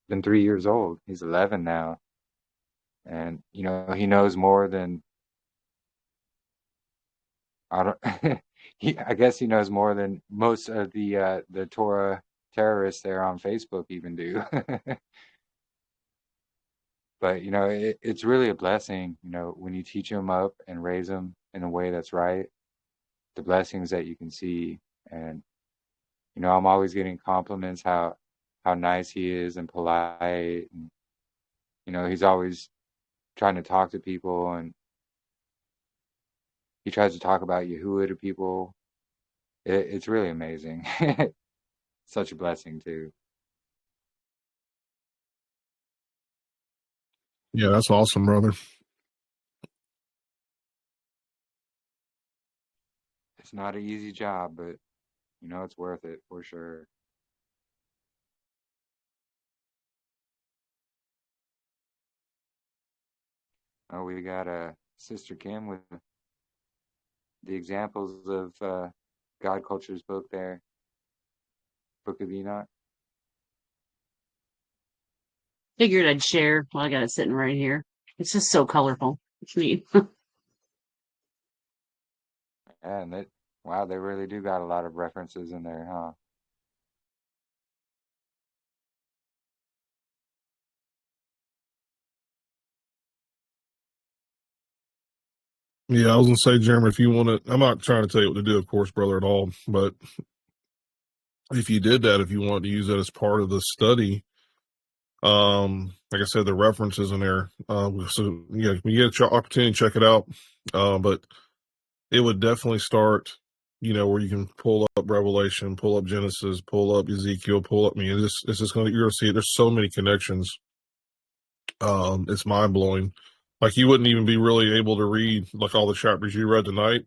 been 3 years old. He's 11 now, and he knows more than I don't. I guess he knows more than most of the Torah terrorists there on Facebook even do. But it's really a blessing, when you teach them up and raise them in a way that's right. The blessings that you can see, and I'm always getting compliments how nice he is and polite, and he's always trying to talk to people, and he tries to talk about Yahuwah to people. It's really amazing. Such a blessing too. Yeah, that's awesome, brother. It's not an easy job, but it's worth it for sure. Oh, we got Sister Kim with the examples of God Culture's book there, Book of Enoch. Figured I'd share. Well, I got it sitting right here. It's just so colorful. It's neat. Yeah, and wow, they really do got a lot of references in there, huh? Yeah, I was gonna say, Jeremy, if you want to, I'm not trying to tell you what to do, of course, brother, at all. But if you did that, if you want to use that as part of the study, like I said, the references in there. So yeah, when you get your opportunity, check it out. But it would definitely start, where you can pull up Revelation, pull up Genesis, pull up Ezekiel, pull up. I mean, it's just you're gonna see. There's so many connections. It's mind blowing. Like you wouldn't even be really able to read like all the chapters you read tonight.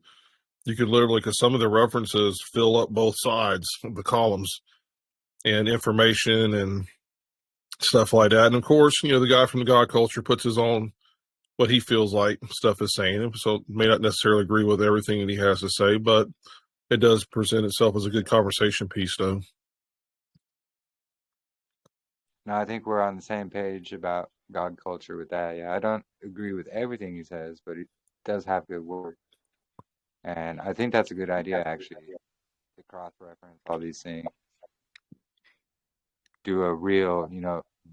You could literally, because some of the references fill up both sides of the columns and information and stuff like that. And of course, the guy from the God Culture puts his own, what he feels like stuff is saying. So may not necessarily agree with everything that he has to say, but it does present itself as a good conversation piece, though. No, I think we're on the same page about God culture with that. Yeah, I don't agree with everything he says, but he does have good work. And I think that's a good idea, actually, to cross-reference all these things. Do a real,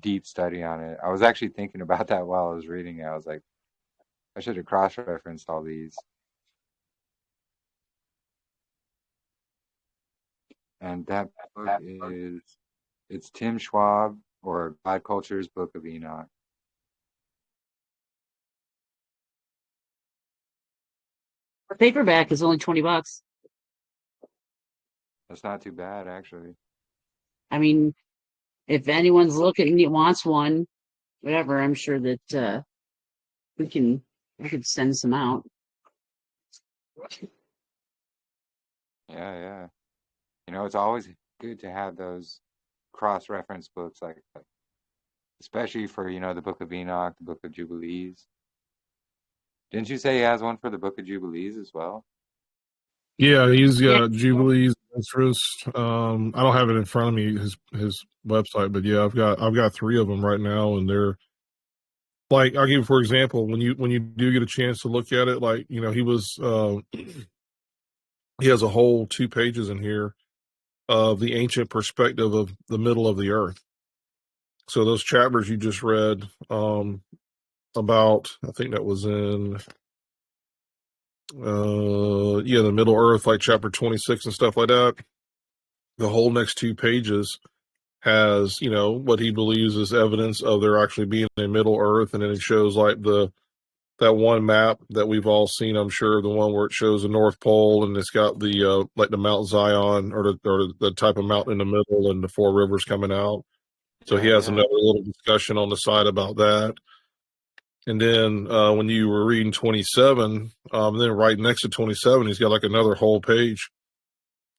deep study on it. I was actually thinking about that while I was reading it. I was like, I should have cross-referenced all these. And that book it's Tim Schwab or God Culture's Book of Enoch. The paperback is only $20. That's not too bad, actually. I mean, if anyone's looking, wants one, whatever, I'm sure that we could send some out. Yeah. It's always good to have those cross-reference books, like especially for, the Book of Enoch, the Book of Jubilees. Didn't you say he has one for the Book of Jubilees as well? Yeah, he's got Jubilees, Extras. I don't have it in front of me, his website, but yeah, I've got 3 of them right now, and they're like, I'll give you for example, when you do get a chance to look at it, like he has a whole 2 pages in here of the ancient perspective of the middle of the earth. So those chapters you just read about, I think that was in the Middle Earth, like chapter 26 and stuff like that. The whole next 2 pages has, what he believes is evidence of there actually being a Middle Earth, and then it shows like that one map that we've all seen, I'm sure, the one where it shows the North Pole and it's got the like the Mount Zion or the type of mountain in the middle and the 4 rivers coming out. So he has another little discussion on the side about that. And then when you were reading 27, then right next to 27, he's got like another whole page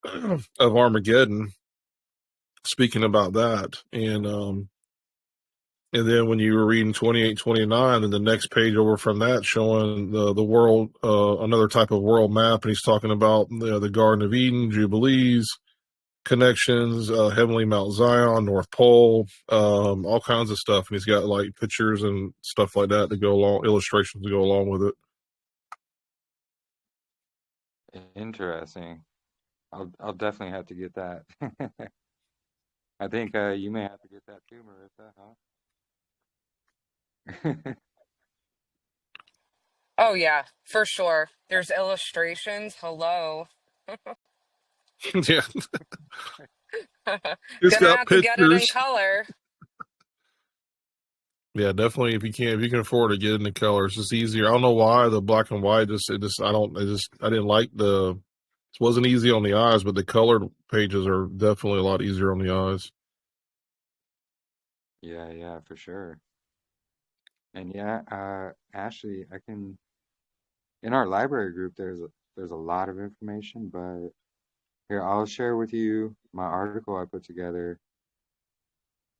of Armageddon speaking about that. And then when you were reading 28, 29, and the next page over from that showing the world, another type of world map, and he's talking about the Garden of Eden, Jubilees, connections, Heavenly Mount Zion, North Pole, all kinds of stuff. And he's got like pictures and stuff like that to go along, illustrations to go along with it. Interesting. I'll definitely have to get that. I think you may have to get that too, Marissa, huh? Oh yeah, for sure. There's illustrations. Hello. Yeah. It's Gonna got have to get it in pictures. color. Yeah, definitely. If you can afford to get it in the colors, it's easier. I don't know why the black and white I didn't like it wasn't easy on the eyes, but the colored pages are definitely a lot easier on the eyes. Yeah, for sure. And yeah, Ashley, in our library group, there's a lot of information, but here, I'll share with you my article I put together.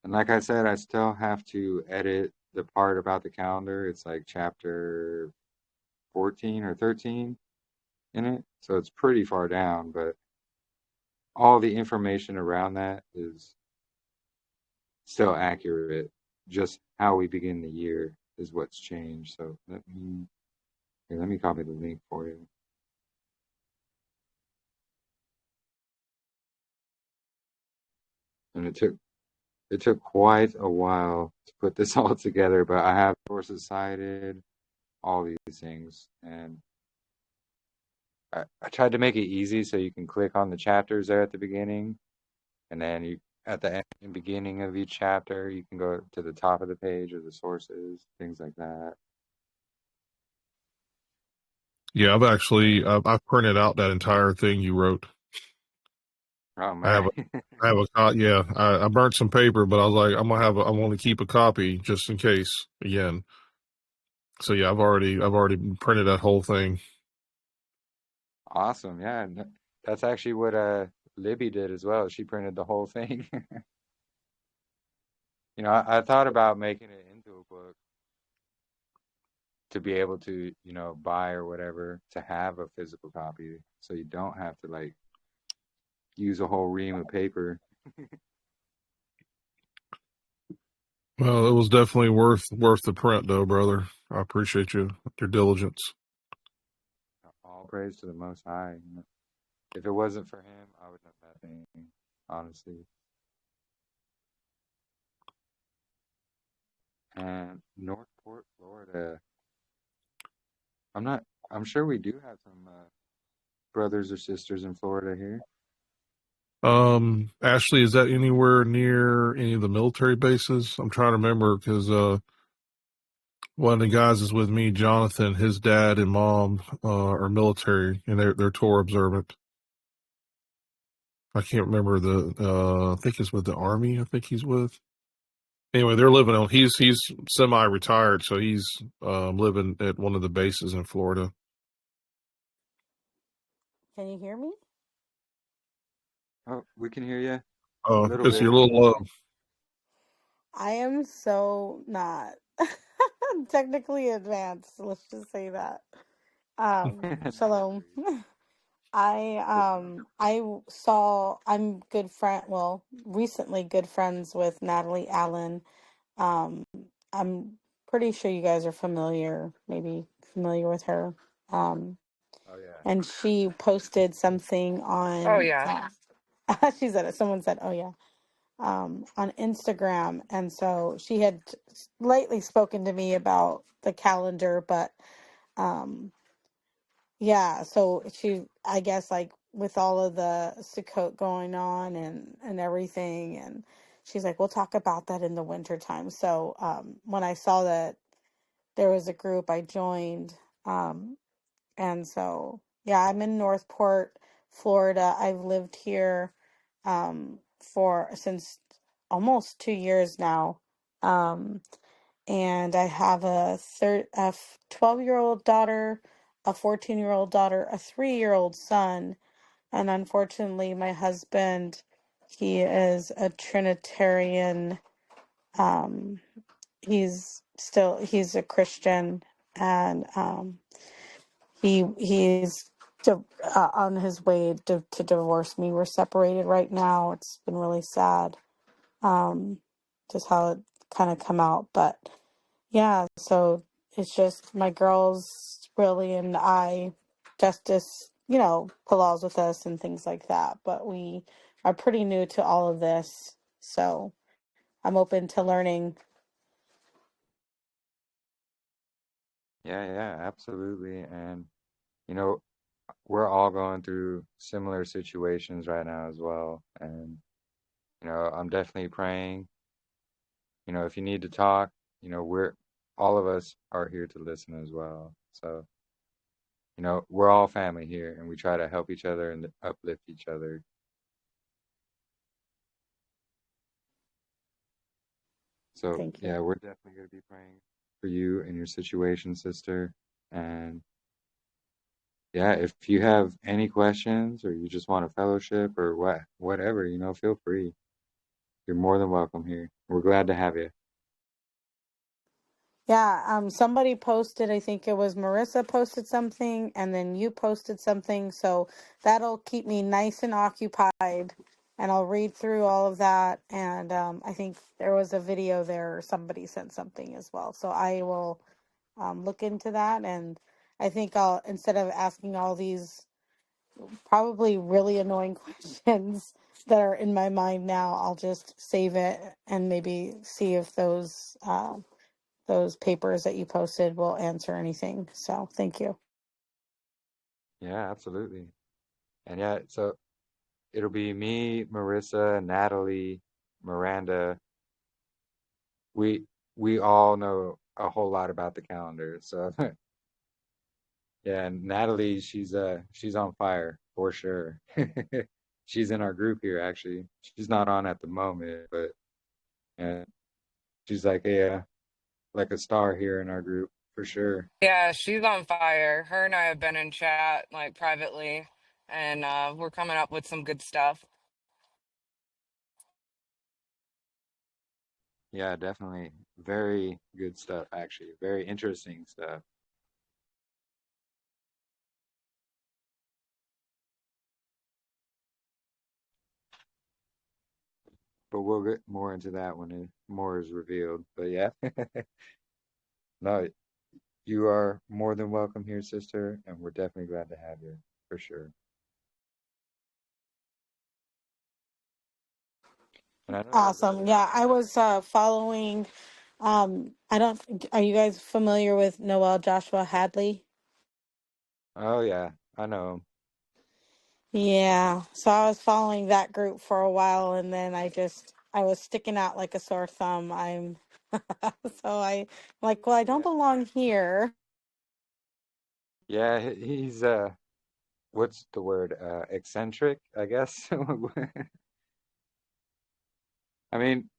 And like I said, I still have to edit the part about the calendar. It's like chapter 14 or 13 in it. So it's pretty far down, but all the information around that is still accurate. Just how we begin the year is what's changed. So let me copy the link for you. And it took quite a while to put this all together, but I have sources cited, all these things, and I tried to make it easy so you can click on the chapters there at the beginning, and then you at the end and beginning of each chapter you can go to the top of the page or the sources, things like that. Yeah, I've printed out that entire thing you wrote. Oh I have man. a, yeah, I burnt some paper, but I was like, I want to keep a copy just in case again. So yeah, I've already printed that whole thing. Awesome. Yeah. That's actually what Libby did as well. She printed the whole thing. I thought about making it into a book to be able to, buy or whatever to have a physical copy so you don't have to like use a whole ream of paper. Well, it was definitely worth the print, though, brother. I appreciate your diligence. All praise to the Most High. If it wasn't for him, I wouldn't have met anything, honestly. And Northport, Florida. I'm sure we do have some brothers or sisters in Florida here. Ashley, is that anywhere near any of the military bases? I'm trying to remember because one of the guys is with me, Jonathan. His dad and mom are military, and they're Torah observant. I can't remember I think it's with the Army. I think he's with. Anyway, they're living on. He's semi-retired, so he's living at one of the bases in Florida. Can you hear me? Oh, we can hear you a Oh, little because bit. you're a little low. I am so not technically advanced. Let's just say that. No Shalom. worries. I'm good friend, well, recently good friends with Natalie Allen. Um, I'm pretty sure you guys are maybe familiar with her. Um, Oh yeah. and she posted something Oh on, yeah. she said it, someone said, oh yeah, on Instagram. And so she had lately spoken to me about the calendar, but um, yeah, so I guess like with all of the Sukkot going on and everything, and she's like, we'll talk about that in the winter time. So when I saw that there was a group, I joined. And so, yeah, I'm in Northport, Florida. I've lived here since almost 2 years now. Um, and I have a 12-year-old daughter, a 14-year-old daughter, a 3-year-old son, and unfortunately, my husband, he is a Trinitarian. Um, he's a Christian, and he's on his way to divorce me. We're separated right now. It's been really sad, um, just how it kind of come out. But yeah, so it's just my girls really and I, Justice, Palal's with us and things like that. But we are pretty new to all of this, so I'm open to learning. Yeah, absolutely. And you know, we're all going through similar situations right now as well. And I'm definitely praying. If you need to talk, we're all of us are here to listen as well. So, we're all family here and we try to help each other and uplift each other. So, Thank you. yeah, we're definitely going to be praying for you and your situation, sister. And yeah, if you have any questions or you just want a fellowship or whatever, feel free. You're more than welcome here. We're glad to have you. Yeah, somebody posted, I think it was Marissa posted something, and then you posted something, so that'll keep me nice and occupied, and I'll read through all of that, and I think there was a video there, or somebody sent something as well, so I will look into that, and I think instead of asking all these probably really annoying questions that are in my mind now, I'll just save it and maybe see if those papers that you posted will answer anything. So thank you. Yeah, absolutely. And yeah, so it'll be me, Marissa, Natalie, Miranda. We all know a whole lot about the calendar. So yeah, and Natalie, she's on fire for sure. She's in our group here, actually. She's not on at the moment, but she's like a star here in our group for sure. Yeah, she's on fire. Her and I have been in chat like privately, and we're coming up with some good stuff. Yeah, definitely. Very good stuff, actually. Very interesting stuff. But we'll get more into that when more is revealed. But yeah, no, you are more than welcome here, sister, and we're definitely glad to have you for sure. And I know your brother Awesome. Yeah, I was following. I don't. Are you guys familiar with Noel Joshua Hadley? Oh yeah, I know him. Yeah. So I was following that group for a while, and then I was sticking out like a sore thumb. So I like, well, I don't Yeah, belong here. yeah, he's what's the word? Eccentric, I guess. I mean,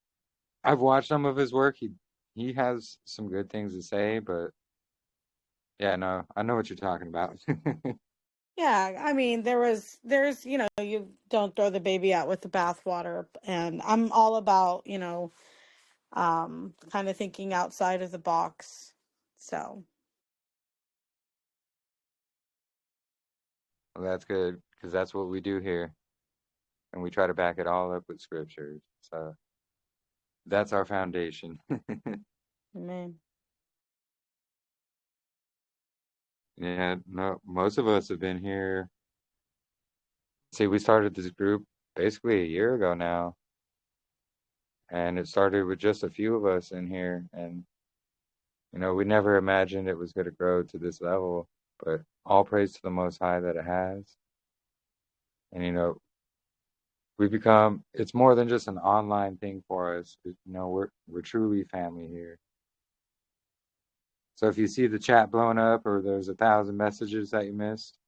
I've watched some of his work. He has some good things to say, but yeah, no, I know what you're talking about. Yeah, I mean, there's, you don't throw the baby out with the bathwater, and I'm all about, kind of thinking outside of the box. So, Well, that's good because that's what we do here, and we try to back it all up with scriptures. So that's our foundation. amen. Yeah, no, most of us have been here. See, we started this group basically a year ago now, and it started with just a few of us in here, and we never imagined it was going to grow to this level, but all praise to the Most High that it has. And it's more than just an online thing for us. We're truly family here. So if you see the chat blown up or there's 1,000 messages that you missed,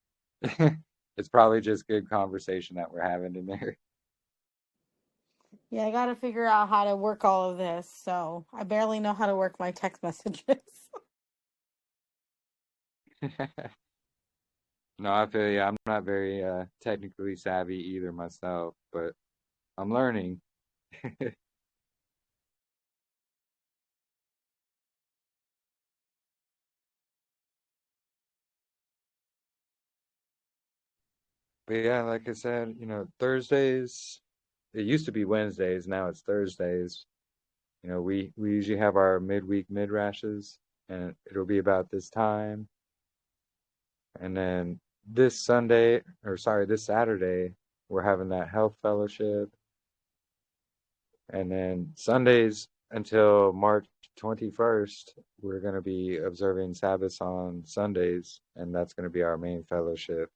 it's probably just good conversation that we're having in there. Yeah, I got to figure out how to work all of this. So, I barely know how to work my text messages. No, I feel you. I'm not very technically savvy either myself, but I'm learning. But yeah, like I said, Thursdays, it used to be Wednesdays, now it's Thursdays. We usually have our midweek midrashes, and it'll be about this time. And then this Saturday, we're having that health fellowship. And then Sundays until March 21st, we're going to be observing Sabbaths on Sundays, and that's going to be our main fellowship.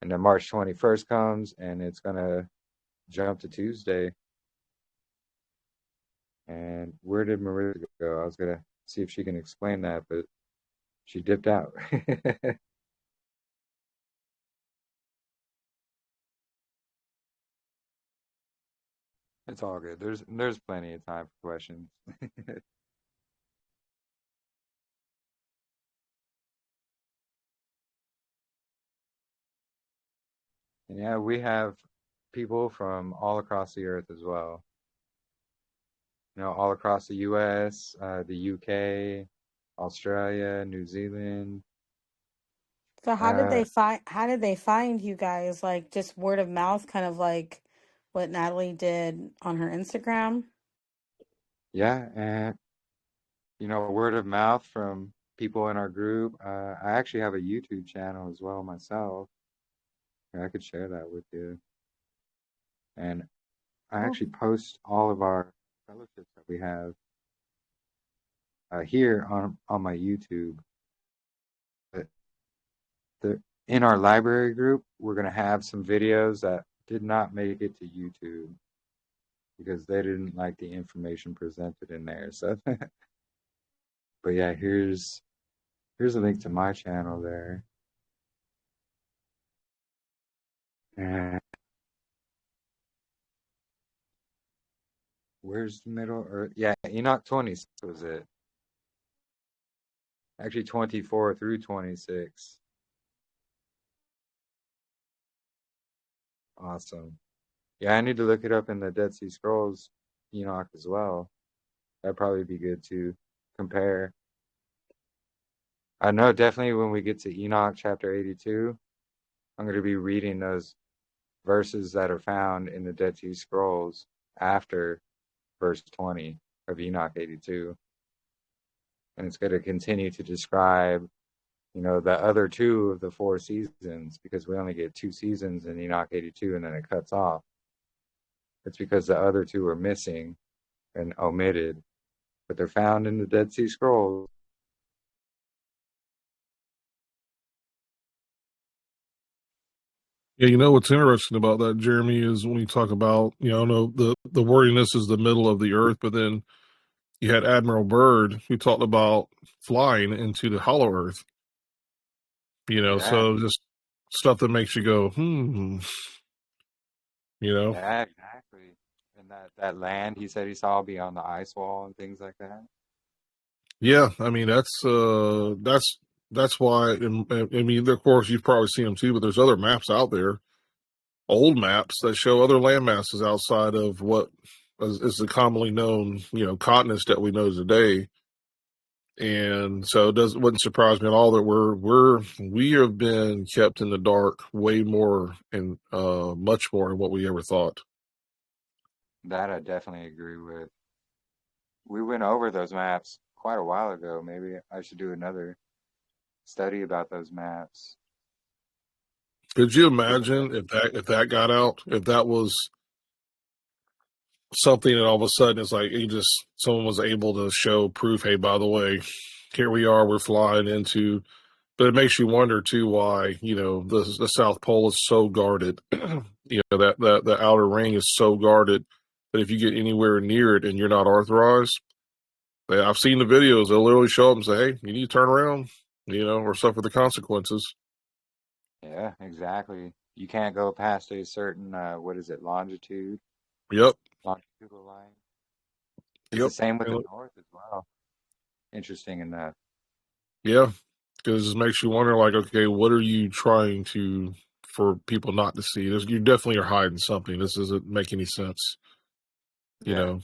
And then March 21st comes, and it's going to jump to Tuesday. And where did Marissa go? I was going to see if she can explain that, but she dipped out. It's all good. There's plenty of time for questions. And yeah, we have people from all across the earth as well. All across the U.S., the U.K., Australia, New Zealand. So, how did they find you guys? Like just word of mouth, kind of like what Natalie did on her Instagram? Yeah, and word of mouth from people in our group. I actually have a YouTube channel as well myself. I could share that with you. And I Oh, actually post all of our fellowships that we have here on my YouTube. But in our library group, we're going to have some videos that did not make it to YouTube because they didn't like the information presented in there. So, but yeah, here's a link to my channel there. Uh, where's the middle? Or yeah, Enoch 26 was it? Actually, 24 through 26. Awesome. Yeah, I need to look it up in the Dead Sea Scrolls, Enoch as well. That'd probably be good to compare. I know definitely when we get to Enoch chapter 82, I'm going to be reading those verses that are found in the Dead Sea Scrolls after verse 20 of Enoch 82. And it's going to continue to describe, the other two of the four seasons, because we only get two seasons in Enoch 82 and then it cuts off. It's because the other two are missing and omitted, but they're found in the Dead Sea Scrolls. Yeah, you know what's interesting about that, Jeremy, is when you talk about, no, the wordiness is the middle of the earth, but then you had Admiral Byrd who talked about flying into the hollow earth. Yeah, So just stuff that makes you go, yeah, exactly. And that land he said he saw beyond the ice wall and things like that. Yeah, I mean that's why. I mean, of course, you've probably seen them too, but there's other maps out there, old maps that show other land masses outside of what is the commonly known, continents that we know today. And so wouldn't surprise me at all that we have been kept in the dark way more and much more than what we ever thought. That I definitely agree with. We went over those maps quite a while ago. Maybe I should do another study about those maps. Could you Because imagine if that got out? If that was something and all of a sudden it's like someone was able to show proof, hey, by the way, here we are, we're flying into, but it makes you wonder too why, the South Pole is so guarded. That the outer ring is so guarded that if you get anywhere near it and you're not authorized, I've seen the videos, they'll literally show up and say, hey, you need to turn around, or suffer the consequences. yeah, exactly. You can't go past a certain what is it, Yep. longitudinal line. It's the Yep. same with the north as well. Interesting enough. Yeah, because it makes you wonder, like, okay, what are you trying for people not to see? You definitely are hiding something. This doesn't make any sense, Yeah.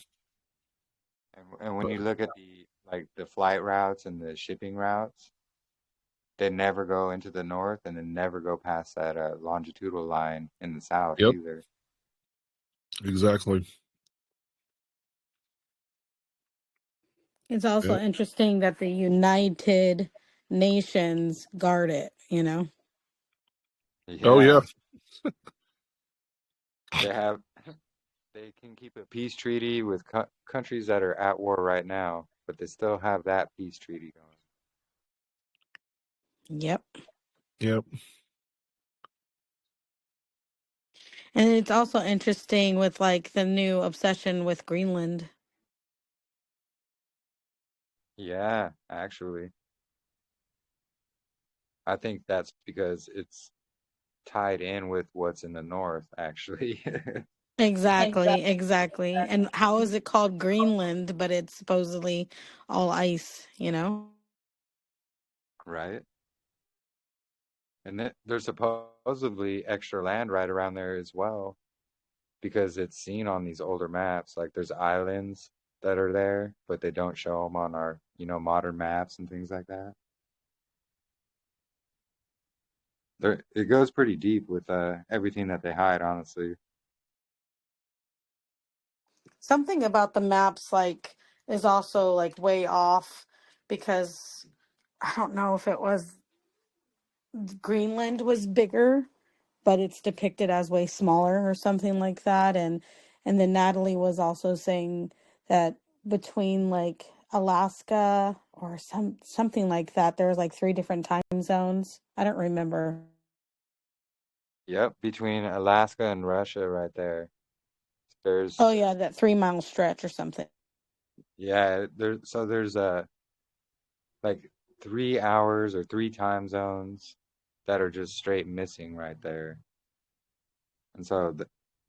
And when But you look at the flight routes and the shipping routes, they never go into the north and then never go past that longitudinal line in the south yep, either. exactly. It's also Yep. interesting that the United Nations guard it, Oh yeah, Yeah, they have they can keep a peace treaty with countries that are at war right now, but they still have that peace treaty going. Yep. yep. And it's also interesting with like the new obsession with Greenland. Yeah, actually, I think that's because it's tied in with what's in the north, actually. Exactly, exactly. And how is it called Greenland, but it's supposedly all ice? Right? And there's supposedly extra land right around there as well, because it's seen on these older maps. Like there's islands that are there, but they don't show them on our, modern maps and things like that. It goes pretty deep with everything that they hide, honestly. Something about the maps like is also like way off because I don't know if it was Greenland was bigger, but it's depicted as way smaller or something like that. And then Natalie was also saying that between like Alaska or something like that, there's like three different time zones. I don't remember. Yep, between Alaska and Russia right there. Oh There's yeah, that 3 mile stretch or something. yeah, there's like 3 hours or three time zones that are just straight missing right there. And so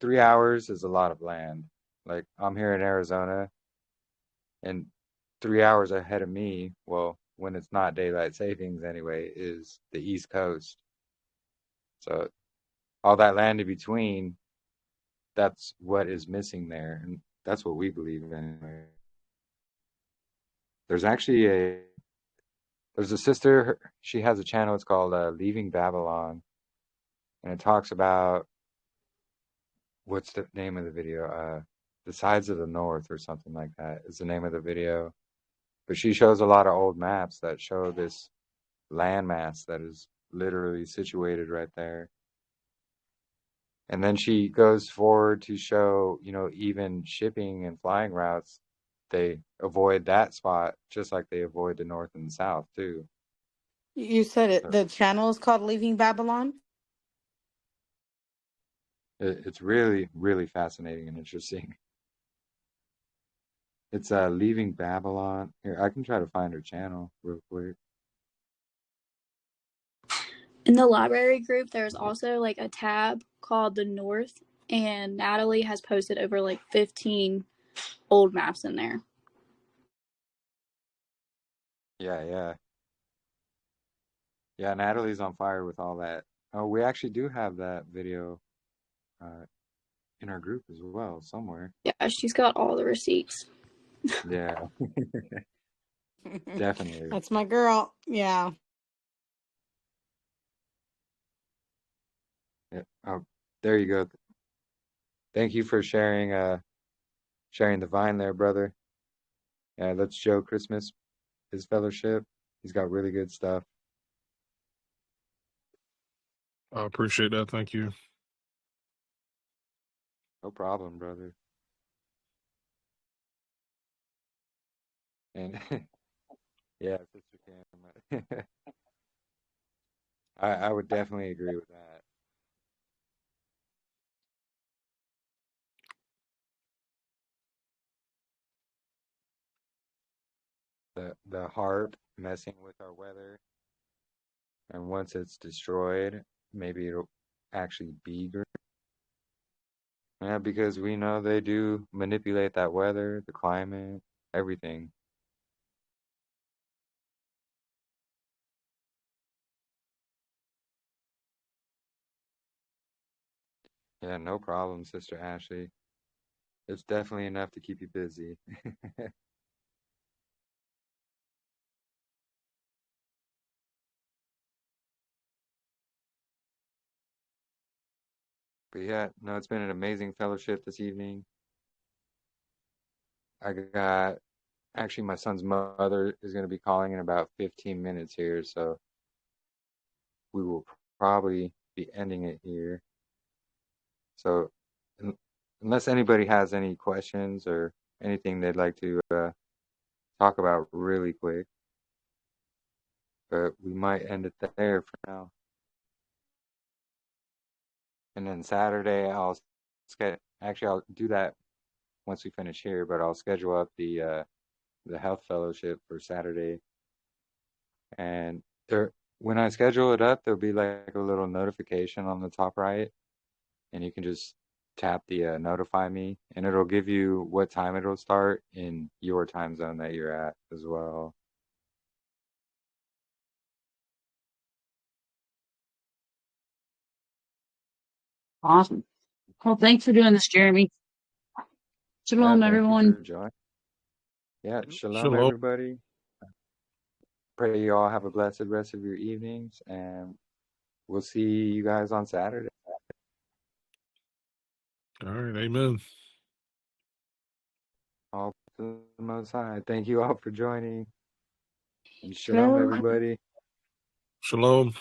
3 hours is a lot of land. Like I'm here in Arizona, and 3 hours ahead of me, well, when it's not daylight savings anyway, is the East Coast. So all that land in between, that's what is missing there, and that's what we believe anyway. There's actually there's a sister, she has a channel, it's called Leaving Babylon, and it talks about, what's the name of the video? The Sides of the North or something like that is the name of the video. But she shows a lot of old maps that show this landmass that is literally situated right there. And then she goes forward to show, even shipping and flying routes, they avoid that spot just like they avoid the north and the south too. You said it. So The channel is called Leaving Babylon. it's really, really fascinating and interesting. It's Leaving Babylon. Here, I can try to find her channel real quick. In the library group, there's also like a tab called the North, and Natalie has posted over like 15 old maps in there. Yeah. Yeah, Natalie's on fire with all that. Oh, we actually do have that video in our group as well, somewhere. Yeah, she's got all the receipts. Yeah, definitely. That's my girl. Yeah. Yeah. Oh, there you go. Thank you for sharing the vine there, brother. Yeah, let's show Christmas his fellowship. He's got really good stuff. I appreciate that. Thank you. No problem, brother. And yeah, Sister Cam. I would definitely agree with that. The heart messing with our weather, and once it's destroyed, maybe it'll actually be great. Yeah, because we know they do manipulate that weather, the climate, everything. Yeah, no problem, Sister Ashley. It's definitely enough to keep you busy. But yeah, no, it's been an amazing fellowship this evening. I got, actually, my son's mother is going to be calling in about 15 minutes here, so we will probably be ending it here. So, unless anybody has any questions or anything they'd like to talk about really quick, but we might end it there for now. And then Saturday, I'll do that once we finish here, but I'll schedule up the health fellowship for Saturday. And when I schedule it up, there'll be like a little notification on the top right, and you can just tap the notify me, and it'll give you what time it'll start in your time zone that you're at as well. Awesome. Well, thanks for doing this, Jeremy. Yeah, Shalom, thank you everyone. for joining. Yeah, shalom, Shalom. everybody. Pray you all have a blessed rest of your evenings, and we'll see you guys on Saturday. All right. Amen. All to the Most High. Thank you all for joining. And shalom, Shalom. everybody. Shalom.